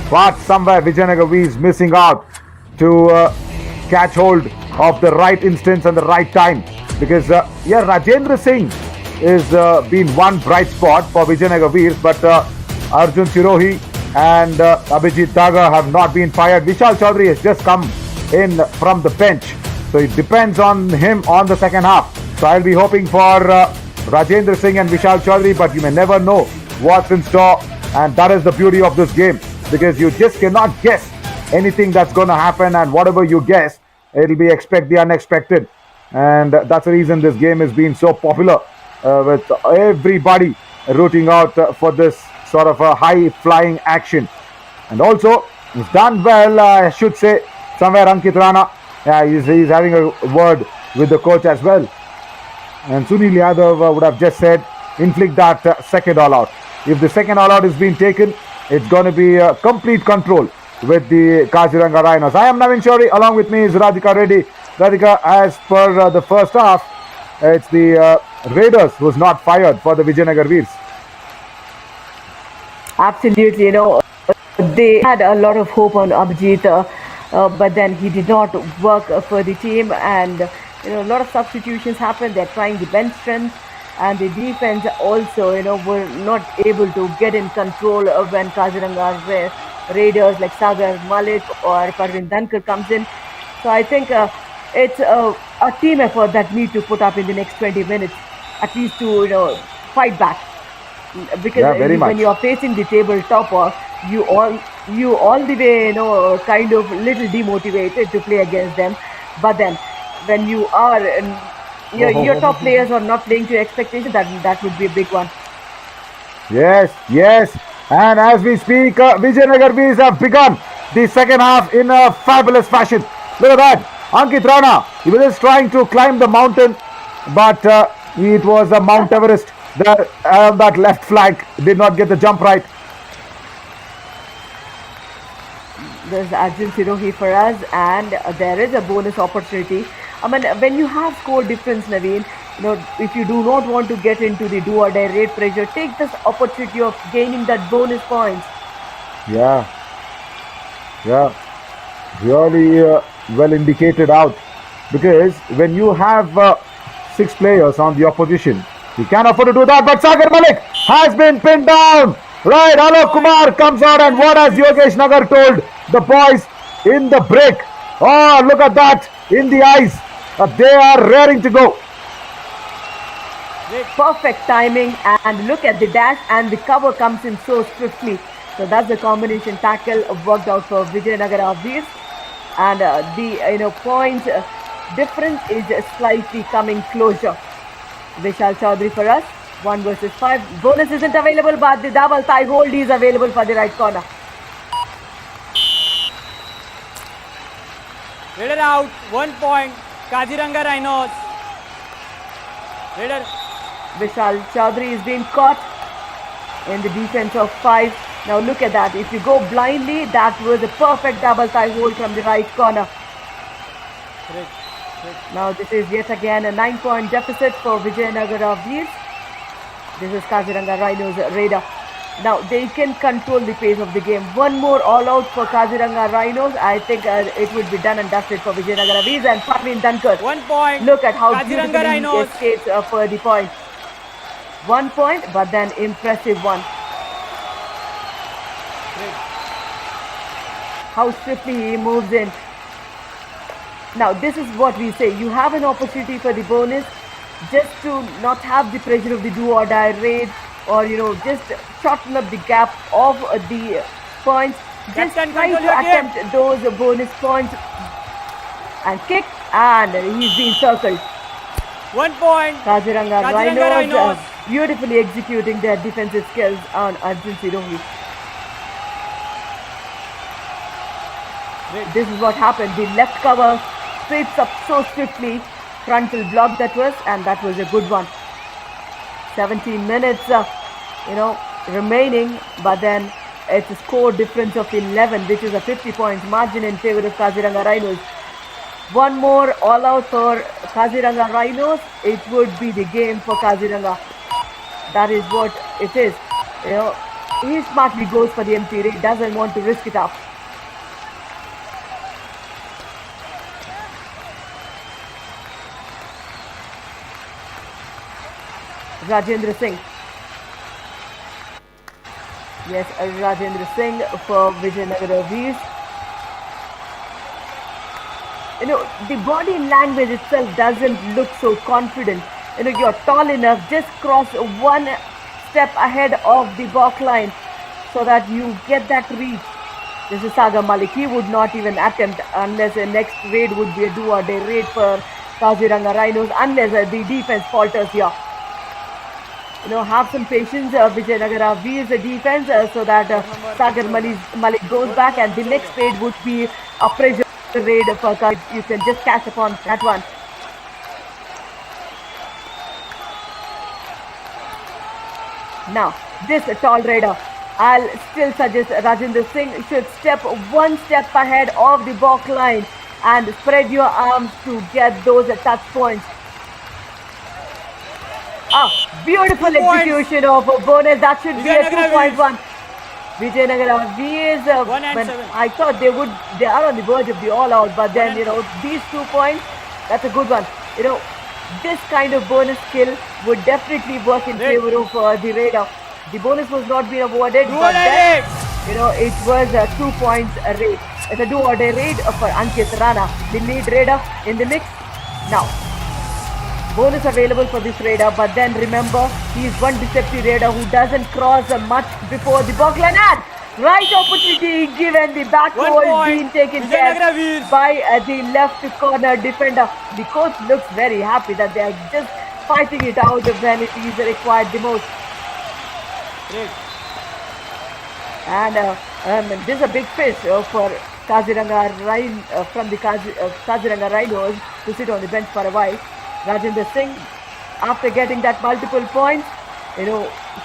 but somewhere Vijayanagar Veers missing out to catch hold of the right instance and the right time, because Rajendra Singh is been one bright spot for Vijayanagar Veers, but Arjun Sirohi and Abhijit Daga have not been fired. Vishal Chaudhary has just come in from the bench, so it depends on him on the second half. So I'll be hoping for Rajendra Singh and Vishal Chaudhary, but you may never know what's in store, and that is the beauty of this game, because you just cannot guess anything that's going to happen, and whatever you guess, it'll be expect the unexpected, and that's the reason this game has been so popular, with everybody rooting out for this sort of a high-flying action. And also, he's done well, I should say, somewhere Ankit Rana. He's having a word with the coach as well. And Sunil Yadav would have just said, inflict that second all-out. If the second all-out is being taken, it's going to be complete control with the Kaziranaga Rhinos. I am Navin Shori. Along with me is Radhika Reddy. Radhika, as per the first half, it's the Raiders who's not fired for the Vijayanagar Veers. Absolutely, they had a lot of hope on Abhijit, but then he did not work for the team, and a lot of substitutions happened. They're trying the bench strength, and the defense also, were not able to get in control when Kaziranaga Raiders like Sagar Malik or Parvin Dhankar comes in. So I think it's a team effort that need to put up in the next 20 minutes, at least to fight back. Because when you are facing the table topper, you all the way kind of little demotivated to play against them. But then when you are your top players are not playing to your expectation, that would be a big one. Yes. And as we speak, Vijayanagar Veers have begun the second half in a fabulous fashion. Look at that. Ankit Rana, he was just trying to climb the mountain, but it was a Mount Everest. That left flank did not get the jump right. There's Arjun Sirohi for us, and there is a bonus opportunity. I mean, when you have score difference, Naveen, if you do not want to get into the do or die rate pressure, take this opportunity of gaining that bonus points. Yeah, really well indicated out, because when you have 6 players on the opposition, you can't afford to do that. But Sagar Malik has been pinned down. Right, Alok Kumar comes out, and what has Yogesh Nagar told the boys in the break? Oh, look at that in the eyes. They are raring to go. Perfect timing, and look at the dash, and the cover comes in so swiftly. So that's the combination tackle worked out for Vijayanagar Veers, and the points difference is slightly coming closer. Vishal Chaudhary for us, 1 versus 5. Bonus isn't available, but the double thigh hold is available for the right corner. Raider out, 1 point. Kaziranaga Rhinos. Raider. Vishal Chaudhary is being caught. in the defense of 5. Now look at that. If you go blindly, that was a perfect double thigh hold from the right corner. Now this is yet again a 9-point deficit for Vijayanagar Veers. This is Kaziranga Rhinos Raider. Now they can control the pace of the game. One more all out for Kaziranga Rhinos. I think it would be done and dusted for Vijayanagar Veers and Praveen Dunkar. 1 point. Look at how Kaziranga beautifully he Rhinos. escapes for the point. 1 point, but then impressive one. How swiftly he moves in. Now this is what we say. You have an opportunity for the bonus, just to not have the pressure of the do or die raid, or just shorten up the gap of the points. Just Captain, try control to your game. attempt those bonus points and kick, and he's been circled. 1 point. Kaziranga Kaziranga Rhinos Rhinos. beautifully executing their defensive skills on Arjun Sirohi. This is what happened. The left cover sweeps up so swiftly. Frontal block that was, and that was a good one. 17 minutes, remaining, but then it's a score difference of 11, which is a 50 points margin in favor of Kaziranga Rhinos. One more all out for Kaziranga Rhinos. It would be the game for Kaziranga. That is what it is. He smartly goes for the empty raid, doesn't want to risk it up. Rajendra Singh. Yes, Rajendra Singh for Vijayanagar Veers. The body language itself doesn't look so confident. You're tall enough, just cross one step ahead of the balk line so that you get that reach. This is Sagar Malik. He would not even attempt unless the next raid would be a do or die raid for Kaziranga Rhinos, unless the defense falters here. Have some patience, Vijayanagar Veers the defense, so that Sagar Malik goes back, and the next raid would be a pressure raid for Kaz. You can just catch upon that one. Now, this tall raider, I'll still suggest Rajendra Singh should step one step ahead of the balk line and spread your arms to get those touch points. Beautiful 2 points. execution of a bonus. That should be a Vijayanagar 2.1. Vijayanagar Veers. 1 and 7. I thought they are on the verge of the all out, but then these 2 points, that's a good one. This kind of bonus skill would definitely work in favor of the raider. The bonus was not being awarded, but then, it was a 2 points raid. It's a do or die raid for Ankit Rana, the lead raider in the mix. Now, bonus available for this raider, but then remember, he is one deceptive raider who doesn't cross much before the balk line. And right opportunity given, the back 1 hold point. being taken Vijayanagar care Veers. by the left corner defender. The coach looks very happy that they are just fighting it out when it is required the most. Great. And this is a big fish for Kaziranga from the Kaziranga Rhinos to sit on the bench for a while. Rajendra Singh, after getting that multiple points,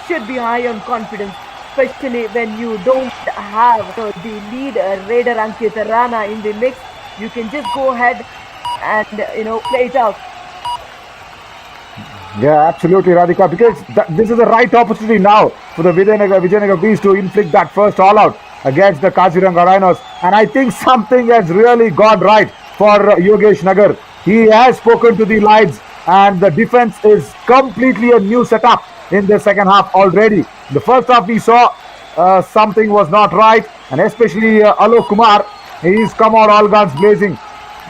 should be high on confidence, especially when you don't have the lead raider Ankit Rana in the mix. You can just go ahead and play it out. Yeah, absolutely, Radhika, because this is the right opportunity now for the Vijayanagar Veers to inflict that first all out against the Kaziranga Rhinos. And I think something has really gone right for Yogesh Nagar. He has spoken to the lights, and the defense is completely a new setup in the second half already. The first half we saw something was not right, and especially Alok Kumar, he's come out all guns blazing.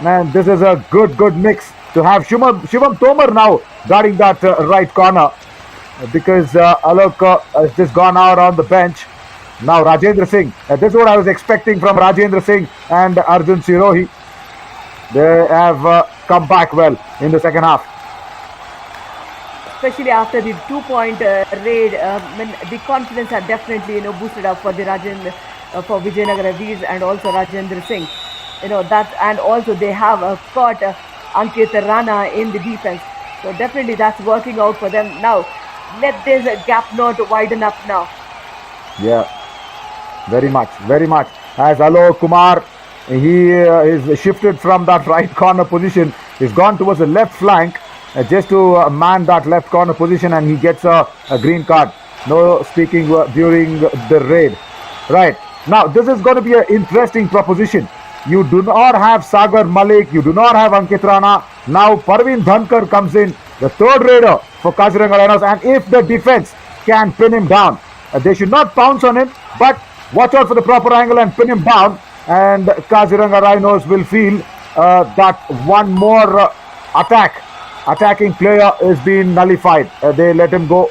And this is a good mix to have Shivam Tomar now guarding that right corner, because Alok has just gone out on the bench. Now Rajendra Singh, this is what I was expecting from Rajendra Singh and Arjun Sirohi. They have come back well in the second half. Especially after the 2-point raid, the confidence had definitely boosted up for the for Vijayanagar Veers and also Rajendra Singh. And also they have caught Ankit Rana in the defense. So definitely that's working out for them. Now, let this gap not widen up now. Yeah, very much, very much. As Alok Kumar, he is shifted from that right corner position. He's gone towards the left flank just to man that left corner position, and he gets a green card. No speaking during the raid. Right. Now, this is going to be an interesting proposition. You do not have Sagar Malik, you do not have Ankit Rana. Now, Parveen Dhankar comes in, the third raider for Kaziranga Rhinos, and if the defense can pin him down, they should not pounce on him, but watch out for the proper angle and pin him down, and Kaziranga Rhinos will feel that one more attacking player is being nullified. They let him go.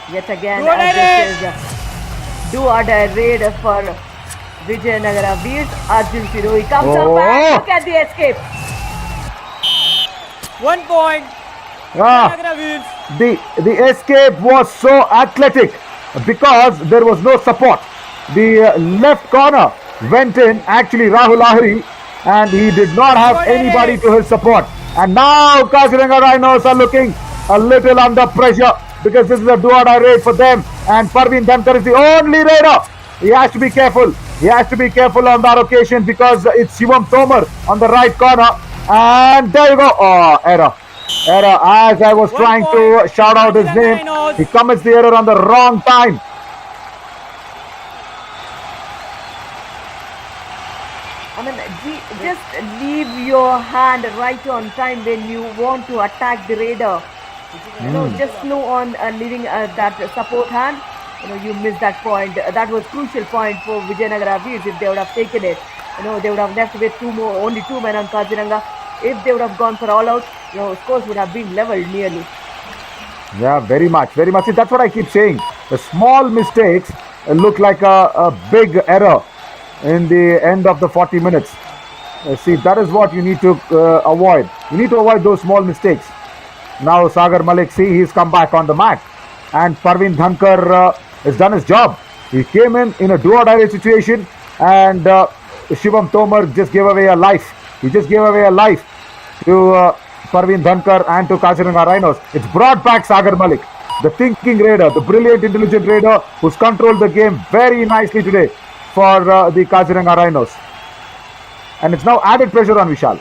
Yet again, this is do or die raid for Vijay Veers. Arjun Sirohi comes up and look at the escape. 1 point. Ah, Veers. the escape was so athletic because there was no support. The left corner went in, actually Rahul Lahiri, and he did not have anybody to his support. And now Kaziranga Rhinos are looking a little under pressure because this is a do-or-die raid for them, and Parveen Dhankar is the only raider. He has to be careful. He has to be careful on that occasion because it's Shivam Tomar on the right corner, and there you go. Oh, error. As I was trying to shout out his name, he commits the error on the wrong time. I mean, just leave your hand right on time when you want to attack the raider. You know, just slow on leaving that support hand. You know, you missed that point. That was crucial point for Vijay Veers. If they would have taken it, you know, they would have left with only two men on Kaziranga. If they would have gone for all out, you know, scores would have been leveled nearly. Yeah, very much, very much. See, that's what I keep saying. The small mistakes look like a big error in the end of the 40 minutes. See, that is what you need to avoid. You need to avoid those small mistakes. Now Sagar Malik, see, he's come back on the mat, and Parveen Dhankar has done his job. He came in a do-or-die situation, and Shivam Tomar just gave away a life. He just gave away a life to Parveen Dhankar and to Kaziranga Rhinos. It's brought back Sagar Malik, the thinking raider, the brilliant, intelligent raider who's controlled the game very nicely today for the Kaziranga Rhinos. And it's now added pressure on Vishal.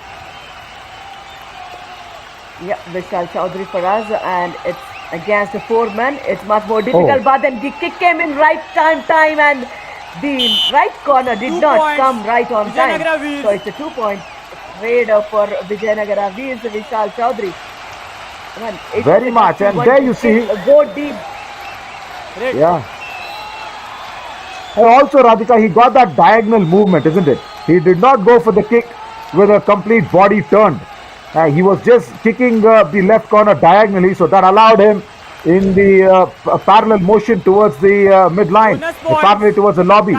Yeah, Vishal Chaudhary for us, and it's against the four men. It's much more difficult, but then the kick came in right time, and the right corner did not come right on time. So it's a 2-point raid for Vijay Veers, Vishal Chaudhary. Very much, and there you see. Go deep. Yeah. And also, Radhika, he got that diagonal movement, isn't it? He did not go for the kick with a complete body turned. He was just kicking the left corner diagonally, so that allowed him in the parallel motion towards the midline, parallel towards the lobby.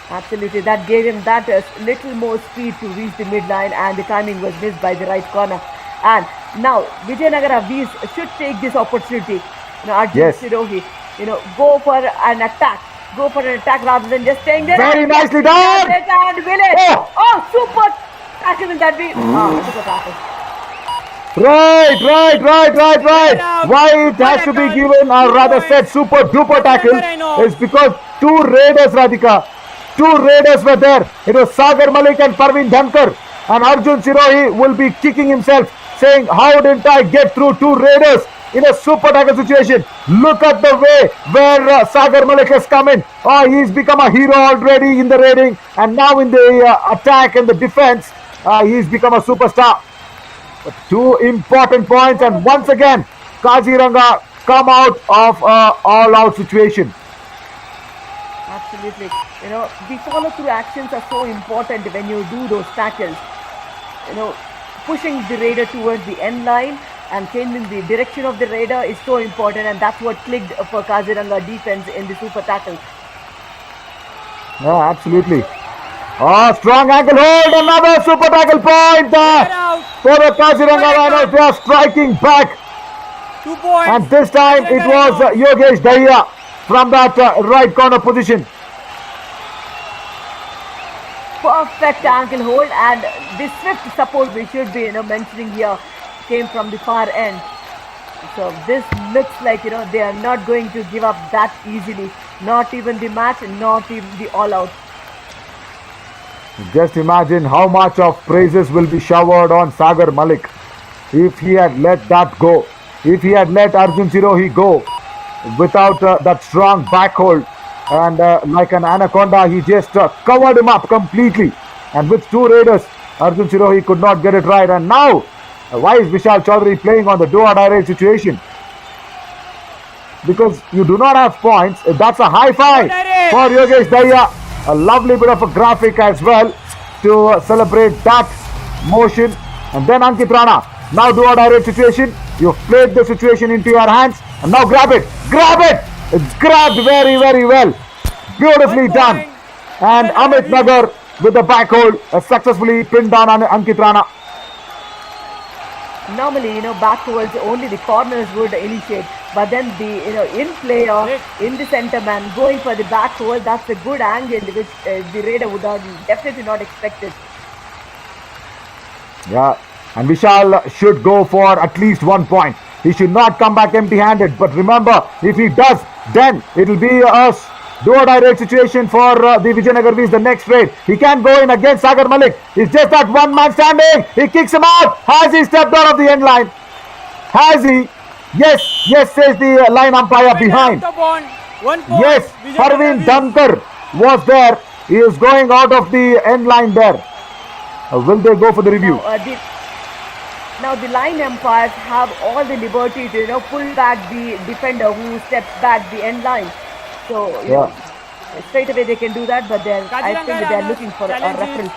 Absolutely, that gave him that little more speed to reach the midline, and the timing was missed by the right corner. And now Vijay Veers should take this opportunity. You know, Arjun Sirohi, you know, go for an attack. Go for an attack rather than just staying there. Very nicely done. And will it? Oh, super tackle in that way. Super tackle. Right. Why it has to be given, or rather said super duper tackle, is because two raiders, Radhika. Two raiders were there. It was Sagar Malik and Parveen Dhankar. And Arjun Sirohi will be kicking himself, saying, how didn't I get through two raiders in a super tackle situation? Look at the way where Sagar Malik has come in. Oh, he's become a hero already in the raiding, and now in the attack and the defense, he's become a superstar. Two important points, and once again, Kaziranga come out of all-out situation. Absolutely. You know, the follow-through actions are so important when you do those tackles. You know, pushing the raider towards the end line and changing the direction of the raider is so important, and that's what clicked for Kaziranga defense in the super tackle. Oh, absolutely. Oh, strong ankle hold, another super tackle point for the Kaziranga Rhinos. They are striking back. 2 points. And this time it was Yogesh Dahiya from that right corner position. Perfect ankle hold, and the swift support we should be mentioning here came from the far end. So this looks like, they are not going to give up that easily. Not even the match, not even the all-out. Just imagine how much of praises will be showered on Sagar Malik if he had let that go. If he had let Arjun Sirohi go without that strong back hold, and like an anaconda, he just covered him up completely. And with two raiders, Arjun Sirohi could not get it right. And now, why is Vishal Chaudhary playing on the do-or-die raid situation? Because you do not have points. That's a high five for Yogesh Daya. A lovely bit of a graphic as well to celebrate that motion. And then Ankit Rana. Now do-or-die raid situation. You've played the situation into your hands. And now grab it. Grab it. It's grabbed very, very well. Beautifully done. And Amit Nagar with the back hold successfully pinned down on Ankit Rana. Normally, backwards only the corners would initiate, but then the in player, in the center man going for the back hold, that's a good angle which the raider would have definitely not expected. Yeah, and Vishal should go for at least 1 point. He should not come back empty-handed. But remember, if he does, then it will be a do-or-die raid situation for the Vijayanagar Veers, the next raid. He can go in against Sagar Malik. It's just that one man standing. He kicks him out. Has he stepped out of the end line? Has he? Yes, yes, says the line umpire behind. Yes, Parveen Dhankar was there. He is going out of the end line there. Will they go for the review? Now the line umpires have all the liberty to pull back the defender who steps back the end line. So straight away they can do that, but I think they are looking for a reference.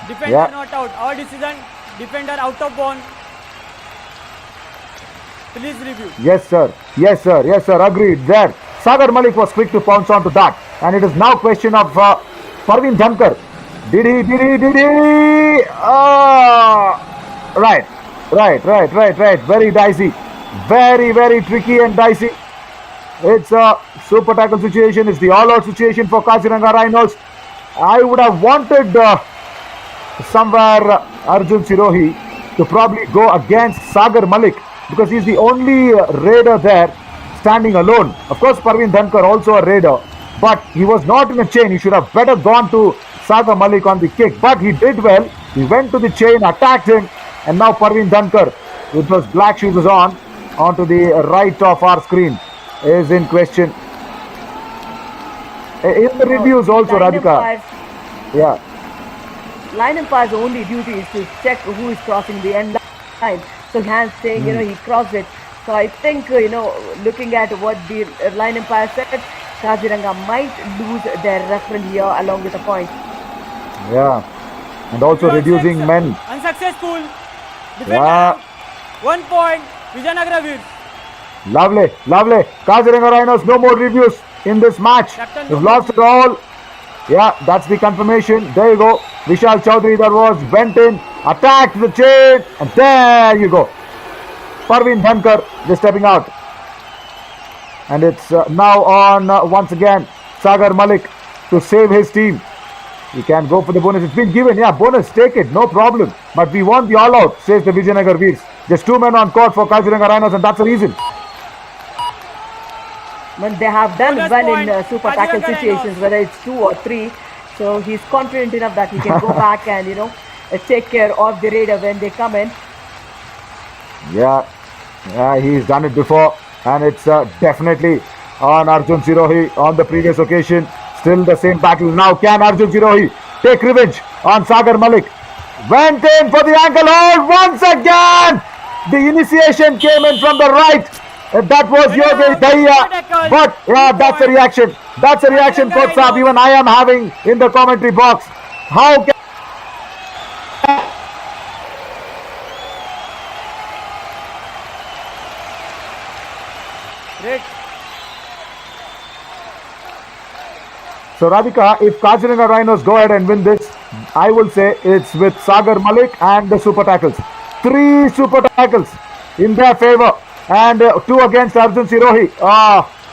Defender not out. Our decision, defender out of bound. Please review. Yes, sir. Yes, sir. Yes, sir. Agreed. There. Sagar Malik was quick to pounce onto that. And it is now question of Parveen Dhankar. Did he? Right. Very dicey. Very, very tricky and dicey. It's a super tackle situation. It's the all-out situation for Kaziranaga Rhinos. I would have wanted somewhere Arjun Sirohi to probably go against Sagar Malik because he's the only raider there standing alone. Of course, Parveen Dhankar also a raider, but he was not in a chain. He should have better gone to Sagar Malik on the kick, but he did well. He went to the chain, attacked him, and now Parveen Dhankar with those black shoes on onto the right of our screen is in question. In the reviews also, Radhika. Line umpire's only duty is to check who is crossing the end line. So Hans saying, he crossed it. So I think, looking at what the line umpire said, Kaziranga might lose their reference here along with a point. Yeah. And also reducing men. Unsuccessful. Defender. 1 point. Vijayanagar Veers. Lovely. Kaziranaga Rhinos, no more reviews in this match. You've lost it all. Yeah, that's the confirmation. There you go. Vishal Chaudhary that was went in, attacked the chain, and there you go. Parveen Dhankar just stepping out. And it's now on once again Sagar Malik to save his team. He can go for the bonus. It's been given. Yeah, bonus, take it. No problem. But we want the all-out, says the Vijayanagar Veers. Just 2 men on court for Kaziranaga Rhinos, and that's the reason. But they have done well in super tackle situations, whether it's 2 or 3. So he's confident enough that he can go back and, take care of the raider when they come in. Yeah, he's done it before. And it's definitely on Arjun Sirohi on the previous occasion. Still the same battle. Now can Arjun Sirohi take revenge on Sagar Malik? Went in for the ankle hold once again. The initiation came in from the right. That was Yogesh Daya. But that's a reaction. That's a reaction, Coach Saab. Even I am having in the commentary box. How can So Radhika, if Kaziranaga Rhinos go ahead and win this, I will say it's with Sagar Malik and the super tackles. 3 super tackles in their favor and 2 against Arjun Sirohi.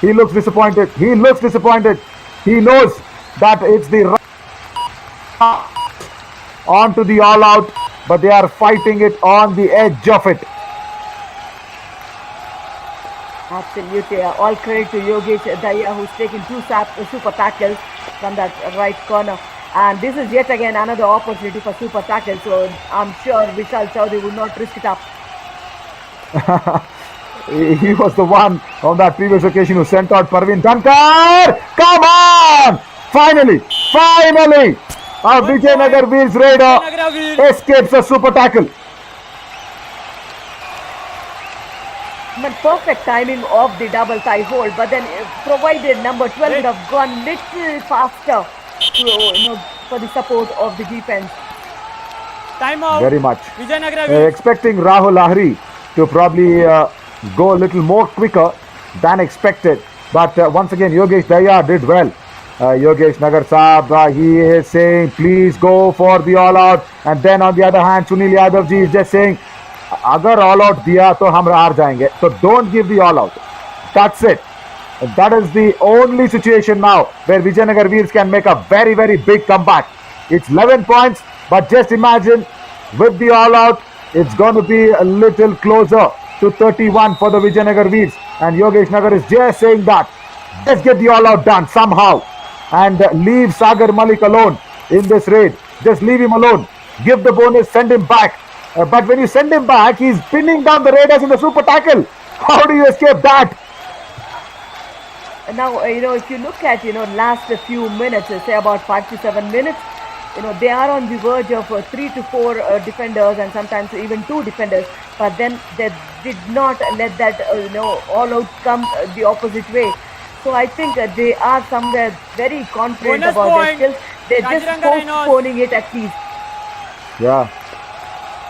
He looks disappointed. He knows that it's the right onto the all out, but they are fighting it on the edge of it. Absolutely. All credit to Yogesh Daya, who's taken two super tackles from that right corner. And this is yet again another opportunity for super tackle. So I'm sure Vishal Chaudhary would not risk it up. He was the one on that previous occasion who sent out Parveen Dhankar. Come on! Finally! Vijayanagar Veers Raider Vijayanagar Veers. escapes a super tackle. But perfect timing of the double thigh hold, but then provided number 12 would have gone little faster for the support of the defense. Time out. Very much. Vijayanagar Veers. Expecting Rahul Lahiri to probably go a little more quicker than expected. But once again, Yogesh Daya did well. Yogesh Nagar Saab, he is saying, please go for the all out. And then on the other hand, Sunil Yadav ji is just saying, agar all out diya to hum haar jayenge. So don't give the all out. That's it. That is the only situation now where Vijayanagar Veers can make a very, very big comeback. It's 11 points, but just imagine with the all out, it's going to be a little closer to 31 for the Vijayanagar Veers. And Yogesh Nagar is just saying that. Let's get the all out done somehow. And leave Sagar Malik alone in this raid. Just leave him alone. Give the bonus, send him back. But when you send him back, he's pinning down the Raiders in the super tackle. How do you escape that? Now, if you look at, last few minutes, say about 5 to 7 minutes, they are on the verge of 3 to 4 defenders and sometimes even 2 defenders. But then they did not let that, all out come the opposite way. So I think they are somewhere very confident Bonus about point. their skills. They're just Kaziranaga Rhinos. postponing it at least. Yeah.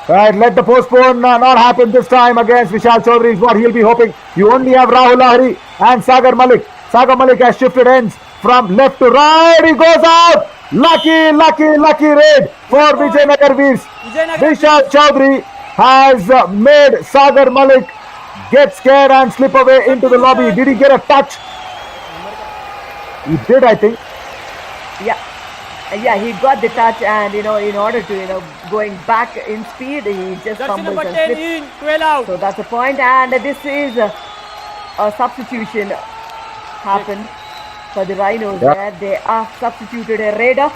Right, let the postpone not happen this time against Vishal Chaudhary is what he'll be hoping. You only have Rahul Lahiri and Sagar Malik. Sagar Malik has shifted ends from left to right. He goes out. Lucky raid for Vijayanagar Veers. Vishal Chaudhary has made Sagar Malik get scared and slip away into the lobby. Did he get a touch? He did, I think. Yeah, he got the touch, and in order to going back in speed, he just Jersey fumbles number and 10 slips. in, 12 out. So that's a point, and this is a substitution happened for the Rhinos. Yeah. There they are substituted a Raider.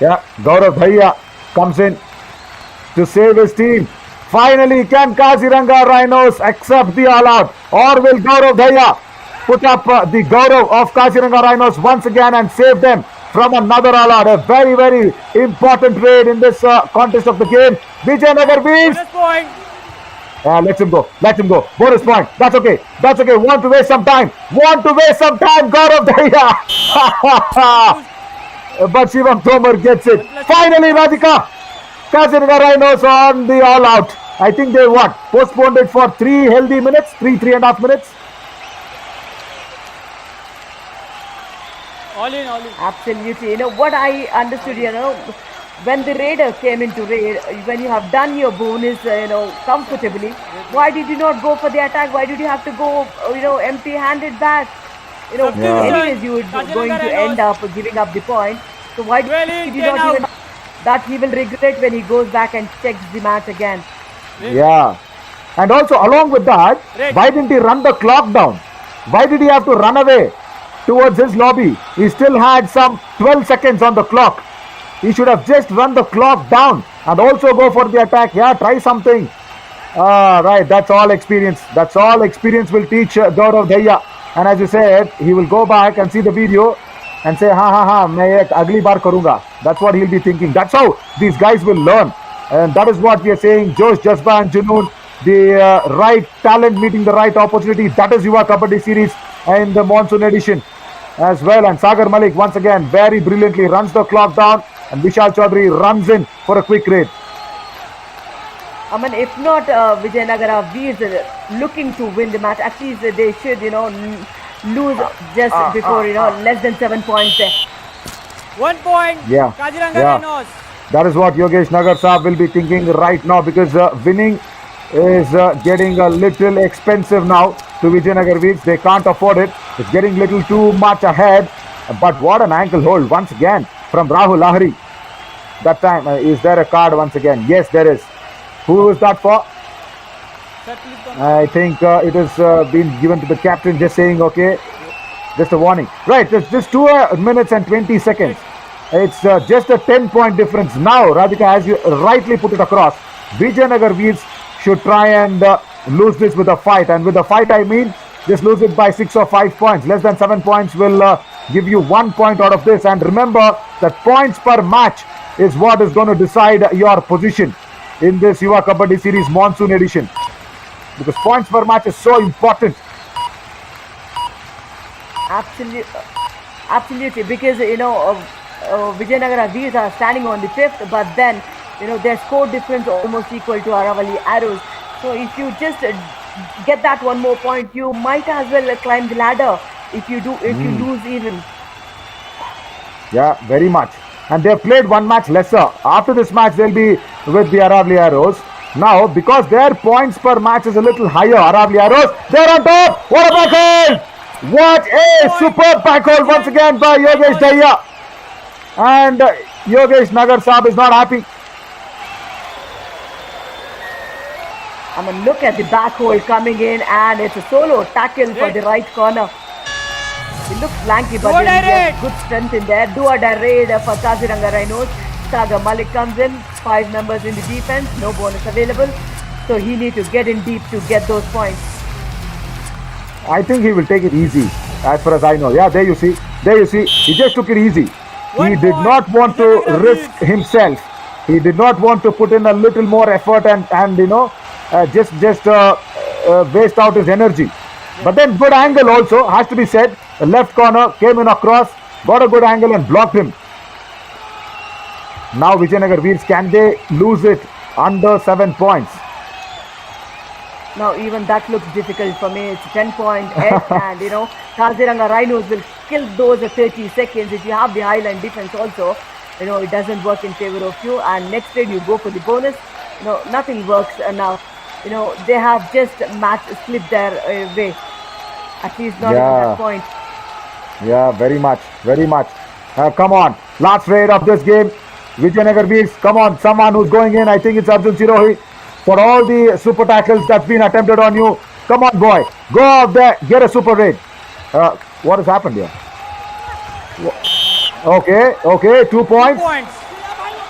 Yeah, Gaurav Dhaya comes in to save his team. Finally, can Kaziranaga Rhinos accept the all-out, or will Gaurav Dhaya put up the Gaurav of Kaziranaga Rhinos once again and save them from another all-out? A very, very important raid in this contest of the game. Vijayanagar Veers. Bonus point. Let him go. Bonus point. That's okay. Want to waste some time. Gaurav Dhaya. But Shivam Tomar gets it. Finally, Radhika. Kaziranaga Rhinos on the all-out. I think they postponed it for 3 healthy minutes, 3.5 minutes. All in. Absolutely. What I understood, when the Raider came into raid, when you have done your bonus, comfortably, why did you not go for the attack? Why did you have to go, empty-handed back? Anyways, you were going to end up giving up the point. So why did you not even... That he will regret when he goes back and checks the match again. Yeah. And also, along with that, why didn't he run the clock down? Why did he have to run away towards his lobby? He still had some 12 seconds on the clock. He should have just run the clock down and also go for the attack. Yeah, try something. Right, that's all experience. Will teach Gaurav Dhaya. And as you said, he will go back and see the video and say, main ek agli baar karunga. That's what he'll be thinking. That's how these guys will learn. And that is what we are saying. Josh, Jazba and Junoon, the right talent meeting the right opportunity. That is Yuva Kabaddi series in the monsoon edition as well. And Sagar Malik once again very brilliantly runs the clock down, and Vishal Chaudhary runs in for a quick raid. I mean, if not Vijayanagar Veers looking to win the match, at least they should, lose just before, less than 7 points there. 1 point. Yeah. Kaziranaga Rhinos. That is what Yogesh Nagar Saab will be thinking right now, because winning is getting a little expensive now to Vijayanagar Veers. They can't afford it. It's getting little too much ahead. But what an ankle hold once again from Rahul Lahiri. That time, is there a card once again? Yes, there is. Who is that for? Sir, please don't. I think it has been given to the captain, just saying, okay, just a warning. Right, it's just 2 minutes and 20 seconds. It's just a 10-point difference. Now, Radhika, as you rightly put it across, Vijayanagar Veers should try and lose this with a fight. And with a fight, I mean, just lose it by 6 or 5 points. Less than 7 points will give you 1 point out of this. And remember that points per match is what is going to decide your position in this Yuva Kabaddi Series Monsoon edition. Because points per match is so important. Absolutely, because Vijayanagara Veers are standing on the 5th, but then their score difference almost equal to Aravalli Arrows. So if you just get that 1 more point, you might as well climb the ladder. If you lose even. Yeah, very much. And they've played 1 match lesser. After this match, they'll be with the Aravalli Arrows. Now, because their points per match is a little higher, Aravalli Arrows, they're on top. What a backhole! What a superb backhole once again by Yogesh Dahiya. And Yogesh Nagar Saab is not happy. I mean, look at the backhole coming in, and it's a solo tackle for the right corner. He looks lanky, but there's good strength in there. Do-or-die raid for Kaziranaga Rhinos. Sagar Malik comes in, 5 members in the defense, no bonus available. So he needs to get in deep to get those points. I think he will take it easy, as far as I know. Yeah, there you see. He just took it easy. He did not want to risk himself. He did not want to put in a little more effort and just waste out his energy. But then good angle also has to be said. The left corner came in across, got a good angle and blocked him. Now Vijayanagar Veers, can they lose it under 7 points? Now even that looks difficult for me. It's 10-point edge and Kaziranaga Rhinos will kill those 30 seconds. If you have the highline defense also, it doesn't work in favor of you, and next trade you go for the bonus. Nothing works now. They have just slipped their way. At least not at that point. Yeah, very much. Come on, last raid of this game. Vijayanagar Veers, come on, someone who's going in. I think it's Arjun Sirohi. For all the super tackles that's been attempted on you. Come on, boy. Go out there, get a super raid. What has happened here? Okay, 2 points. 2 points.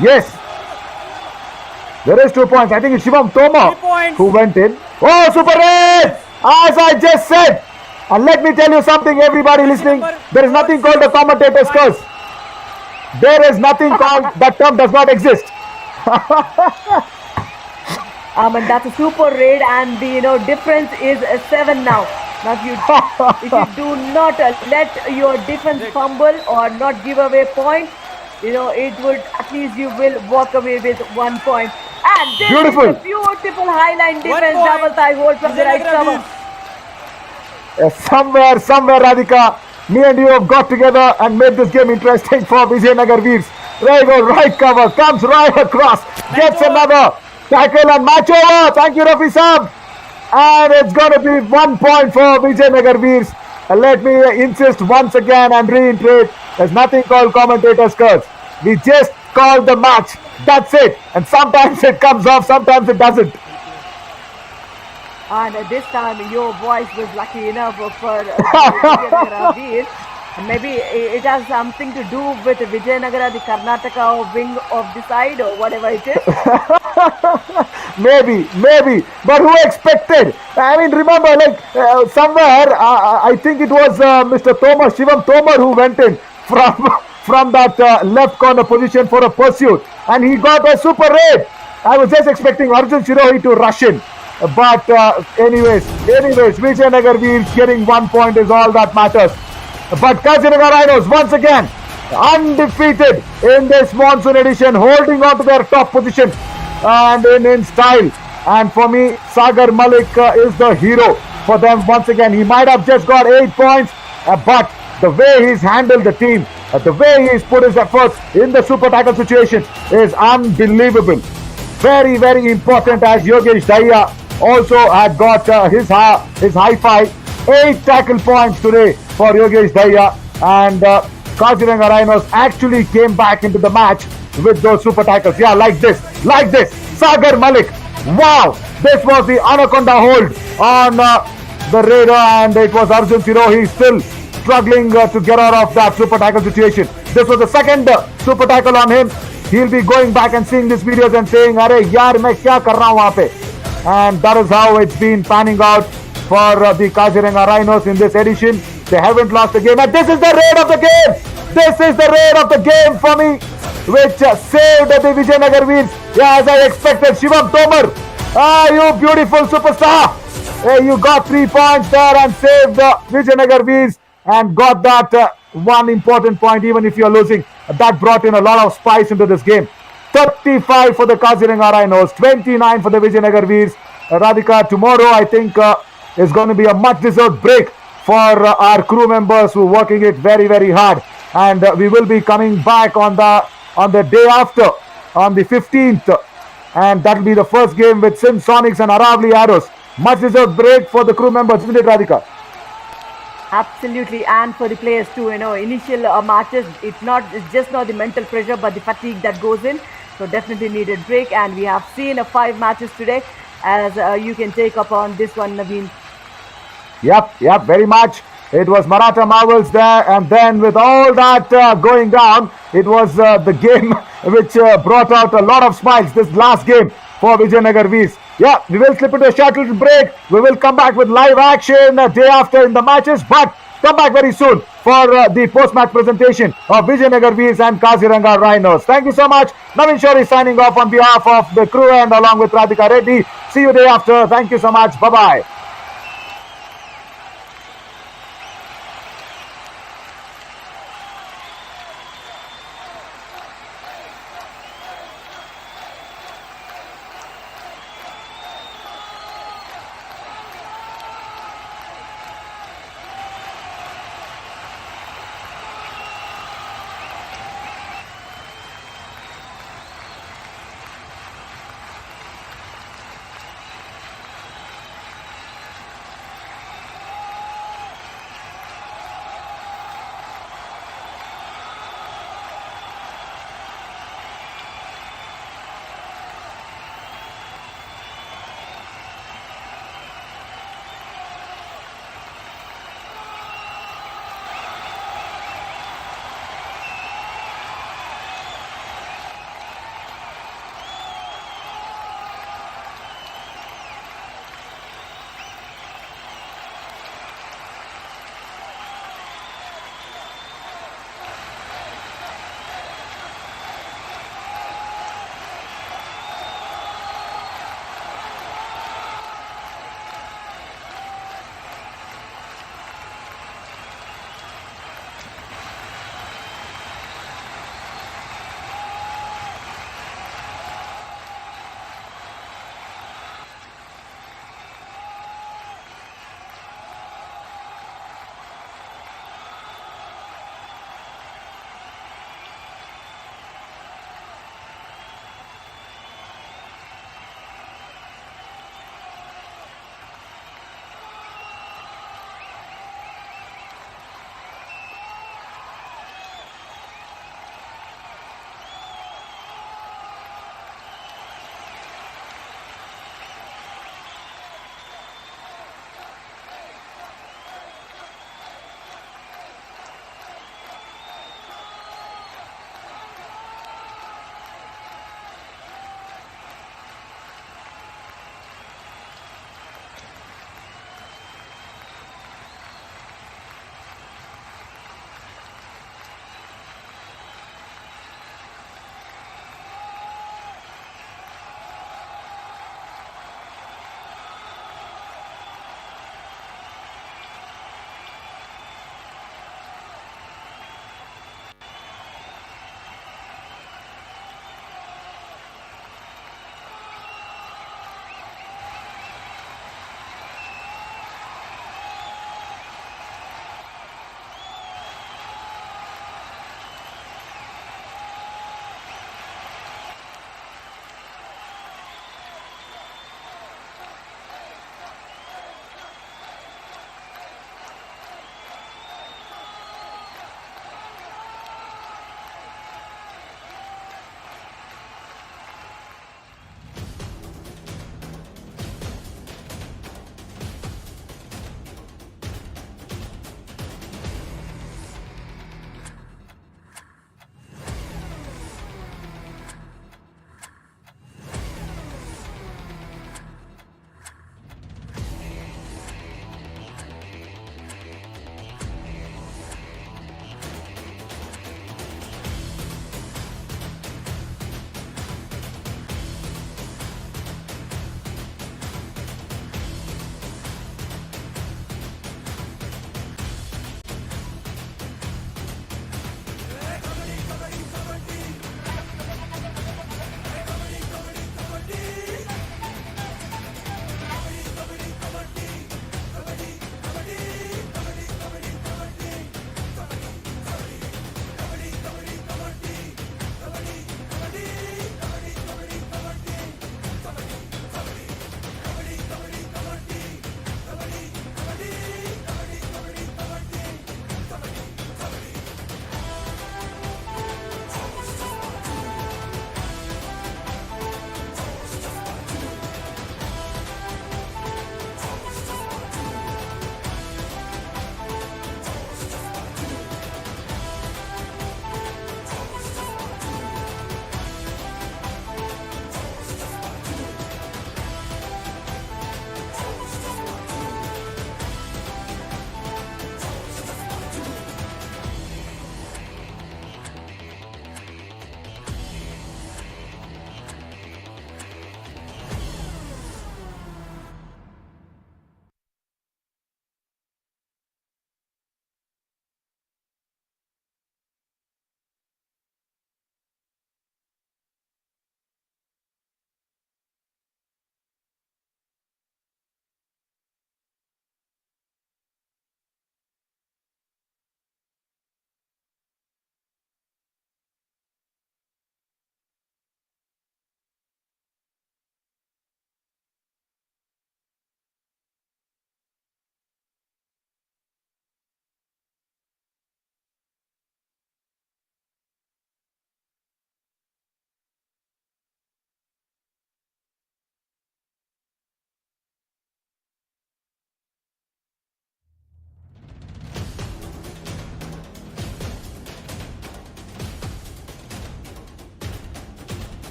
Yes. There is 2 points. I think it's Shivam Toma who went in. Oh, super raid! As I just said. And let me tell you something, everybody listening. There is nothing called the commentator's curse. There is nothing called, that term does not exist. And that's a super raid, and the difference is 7 now. Now if you do not let your defense fumble or not give away points, it would, at least you will walk away with 1 point. And this is a beautiful highline defense, double thigh hold from the right cover. Somewhere, Radhika, me and you have got together and made this game interesting for Vijayanagar Veers. There you go, right cover, comes right across, gets another tackle and match over. Thank you, Rafi Saab. And it's going to be 1 point for Vijayanagar Veers. Let me insist once again and reiterate, there's nothing called commentator's curse. We just called the match. That's it. And sometimes it comes off, sometimes it doesn't. And this time your voice was lucky enough for Vijayanagar Veers. Maybe it has something to do with Vijayanagara, the Karnataka wing of the side, or whatever it is. Maybe. But who expected? I mean, remember, somewhere, I think it was Mr. Tomar, Shivam Tomar, who went in from that left corner position for a pursuit. And he got a super raid. I was just expecting Arjun Sirohi to rush in. But anyways, Vijayanagar Veers getting 1 point is all that matters. But Kaziranaga Rhinos once again undefeated in this monsoon edition, holding on to their top position and in style. And for me, Sagar Malik is the hero for them once again. He might have just got 8 points, but the way he's handled the team, the way he's put his efforts in the super tackle situations is unbelievable. Very, very important, as Yogesh Dahiya also had got his high five. 8 tackle points today for Yogesh Dahiya, and Kaziranaga Rhinos actually came back into the match with those super tackles. Yeah, like this. Sagar Malik. Wow, This was the anaconda hold on the Raider, and it was Arjun Sirohi still struggling to get out of that super tackle situation. This was the second super tackle on him. He'll be going back and seeing these videos and saying, "Arey yaar, main kya kar raha hu wahan pe?" And that is how it's been panning out for the Kaziranaga Rhinos in this edition. They haven't lost a game, and this is the raid of the game. This is the raid of the game for me, which saved the Vijayanagar Veers. Yeah, as I expected, Shivam Tomar. You beautiful superstar. You got 3 points there and saved the Vijayanagar Veers and got that one important point, even if you're losing. That brought in a lot of spice into this game. 35 for the Kaziranaga Rhinos, 29 for the Vijayanagar Veers. Radhika, tomorrow I think is going to be a much-deserved break for our crew members who are working it very, very hard. And we will be coming back on the day after, on the 15th. And that will be the first game with Sindh Sonics and Aravalli Arrows. Much-deserved break for the crew members, isn't it, Radhika? Absolutely, and for the players too. Initial matches, it's just not the mental pressure, but the fatigue that goes in. So definitely needed break, and we have seen 5 matches today, as you can take up on this one, Naveen. Yep, very much. It was Maratha Marvels there, and then with all that going down, it was the game which brought out a lot of smiles, this last game for Vijayanagar Veers. Yeah, we will slip into a short little break. We will come back with live action day after in the matches, but come back very soon for the post-match presentation of Vijayanagar Veers and Kaziranaga Rhinos. Thank you so much. Naveen Shori signing off on behalf of the crew and along with Radhika Reddy. See you day after. Thank you so much. Bye-bye.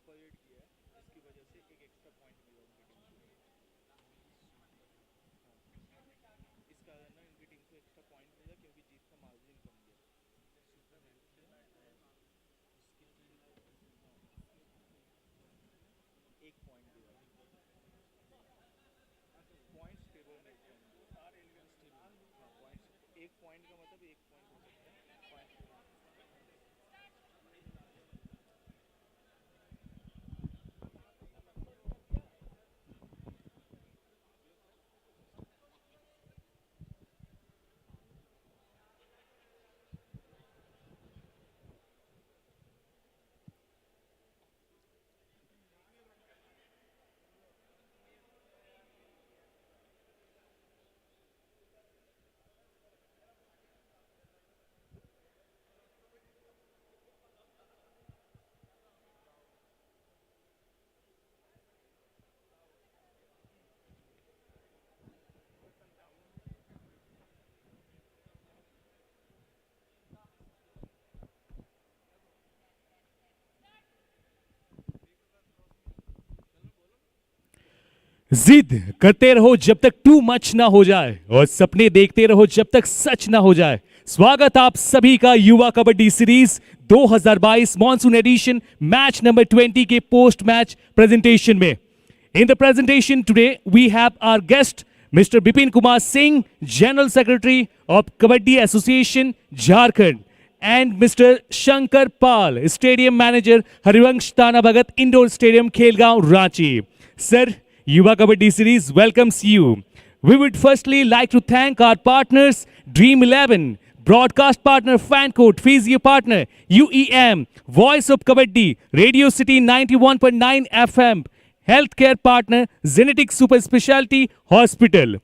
Opposite किया है, इसकी वजह से एक extra point मिला उनकी team को। इस कारण ना इनकी टीम को एक्स्ट्रा पॉइंट मिला क्योंकि जीत का मार्जिन कम गया। एक पॉइंट दिया, पॉइंट्स टेबल में एक पॉइंट दिया। हाँ, पॉइंट्स एक पॉइंट का मतलब एक पॉइंट हो सकता है पॉइंट्स। जिद करते रहो जब तक टू मच ना हो जाए और सपने देखते रहो जब तक सच ना हो जाए। स्वागत आप सभी का युवा kabaddi series 2022 monsoon edition match number 20 के पोस्ट मैच प्रेजेंटेशन में। In the presentation today we have our guest mister Bipin Kumar Singh, general secretary of kabaddi association Jharkhand, and Mr. Shankar Pal, Stadium Manager, Harivansh Tana Bhagat Indoor Stadium, Khelgaon, Ranchi. Sir, Yuva Kabaddi Series welcomes you. We would firstly like to thank our partners, Dream 11, broadcast partner, Fancode, physio partner, UEM, Voice of Kabaddi, Radio City 91.9 FM, healthcare partner, Genetic Super Specialty Hospital.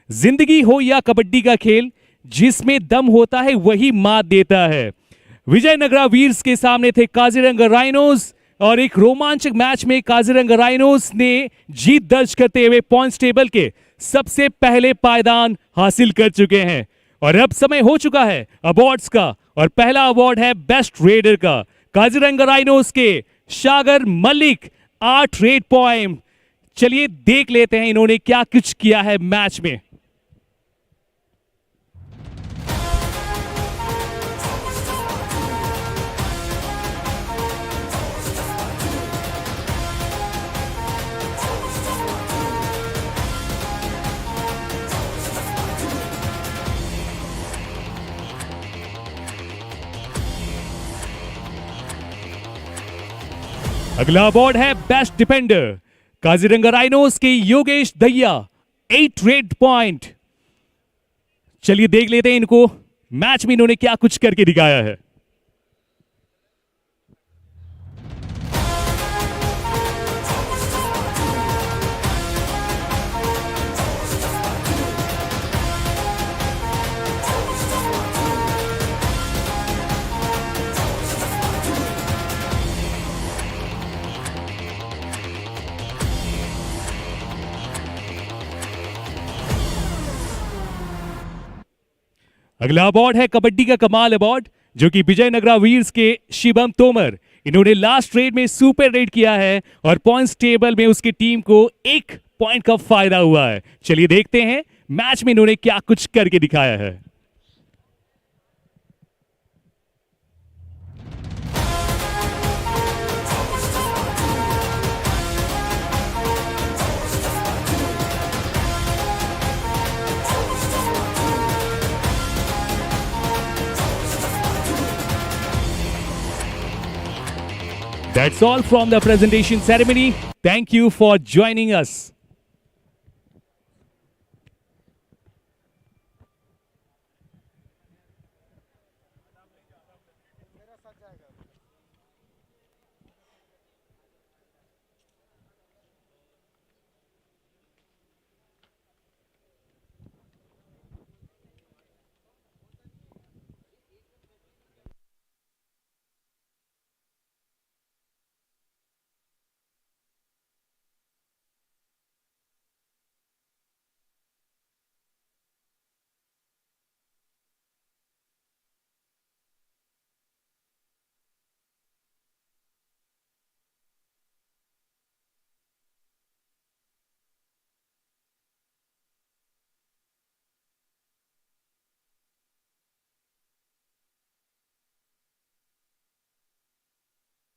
जिंदगी हो या कबड्डी का खेल, जिसमें दम होता है वही मात देता है। विजयनगरा वीर्स के सामने थे काजीरंगा राइनोज और एक रोमांचक मैच में काजीरंगा राइनोज ने जीत दर्ज करते हुए पॉइंट्स टेबल के सबसे पहले पायदान हासिल कर चुके हैं। और अब समय हो चुका है अवार्ड्स का और पहला अवार्ड है बेस्ट रेडर का। काजीरंगा राइनोज के सागर मलिक 8 रेड पॉइंट। चलिए देख लेते हैं इन्होंने क्या कुछ किया है मैच में। अगला अवार्ड है बेस्ट डिफेंडर। काजीरंगा राइनोज के योगेश दहिया 8 रेड पॉइंट। चलिए देख लेते हैं इनको मैच में इन्होंने क्या कुछ करके दिखाया है। अगला अवार्ड है कबड्डी का कमाल अवार्ड, जो कि विजयनगरा वीर्स के शिवम तोमर। इन्होंने लास्ट रेड में सुपर रेड किया है और पॉइंट्स टेबल में उसकी टीम को 1 पॉइंट का फायदा हुआ है। चलिए देखते हैं मैच में इन्होंने क्या कुछ करके दिखाया है। That's all from the presentation ceremony. Thank you for joining us.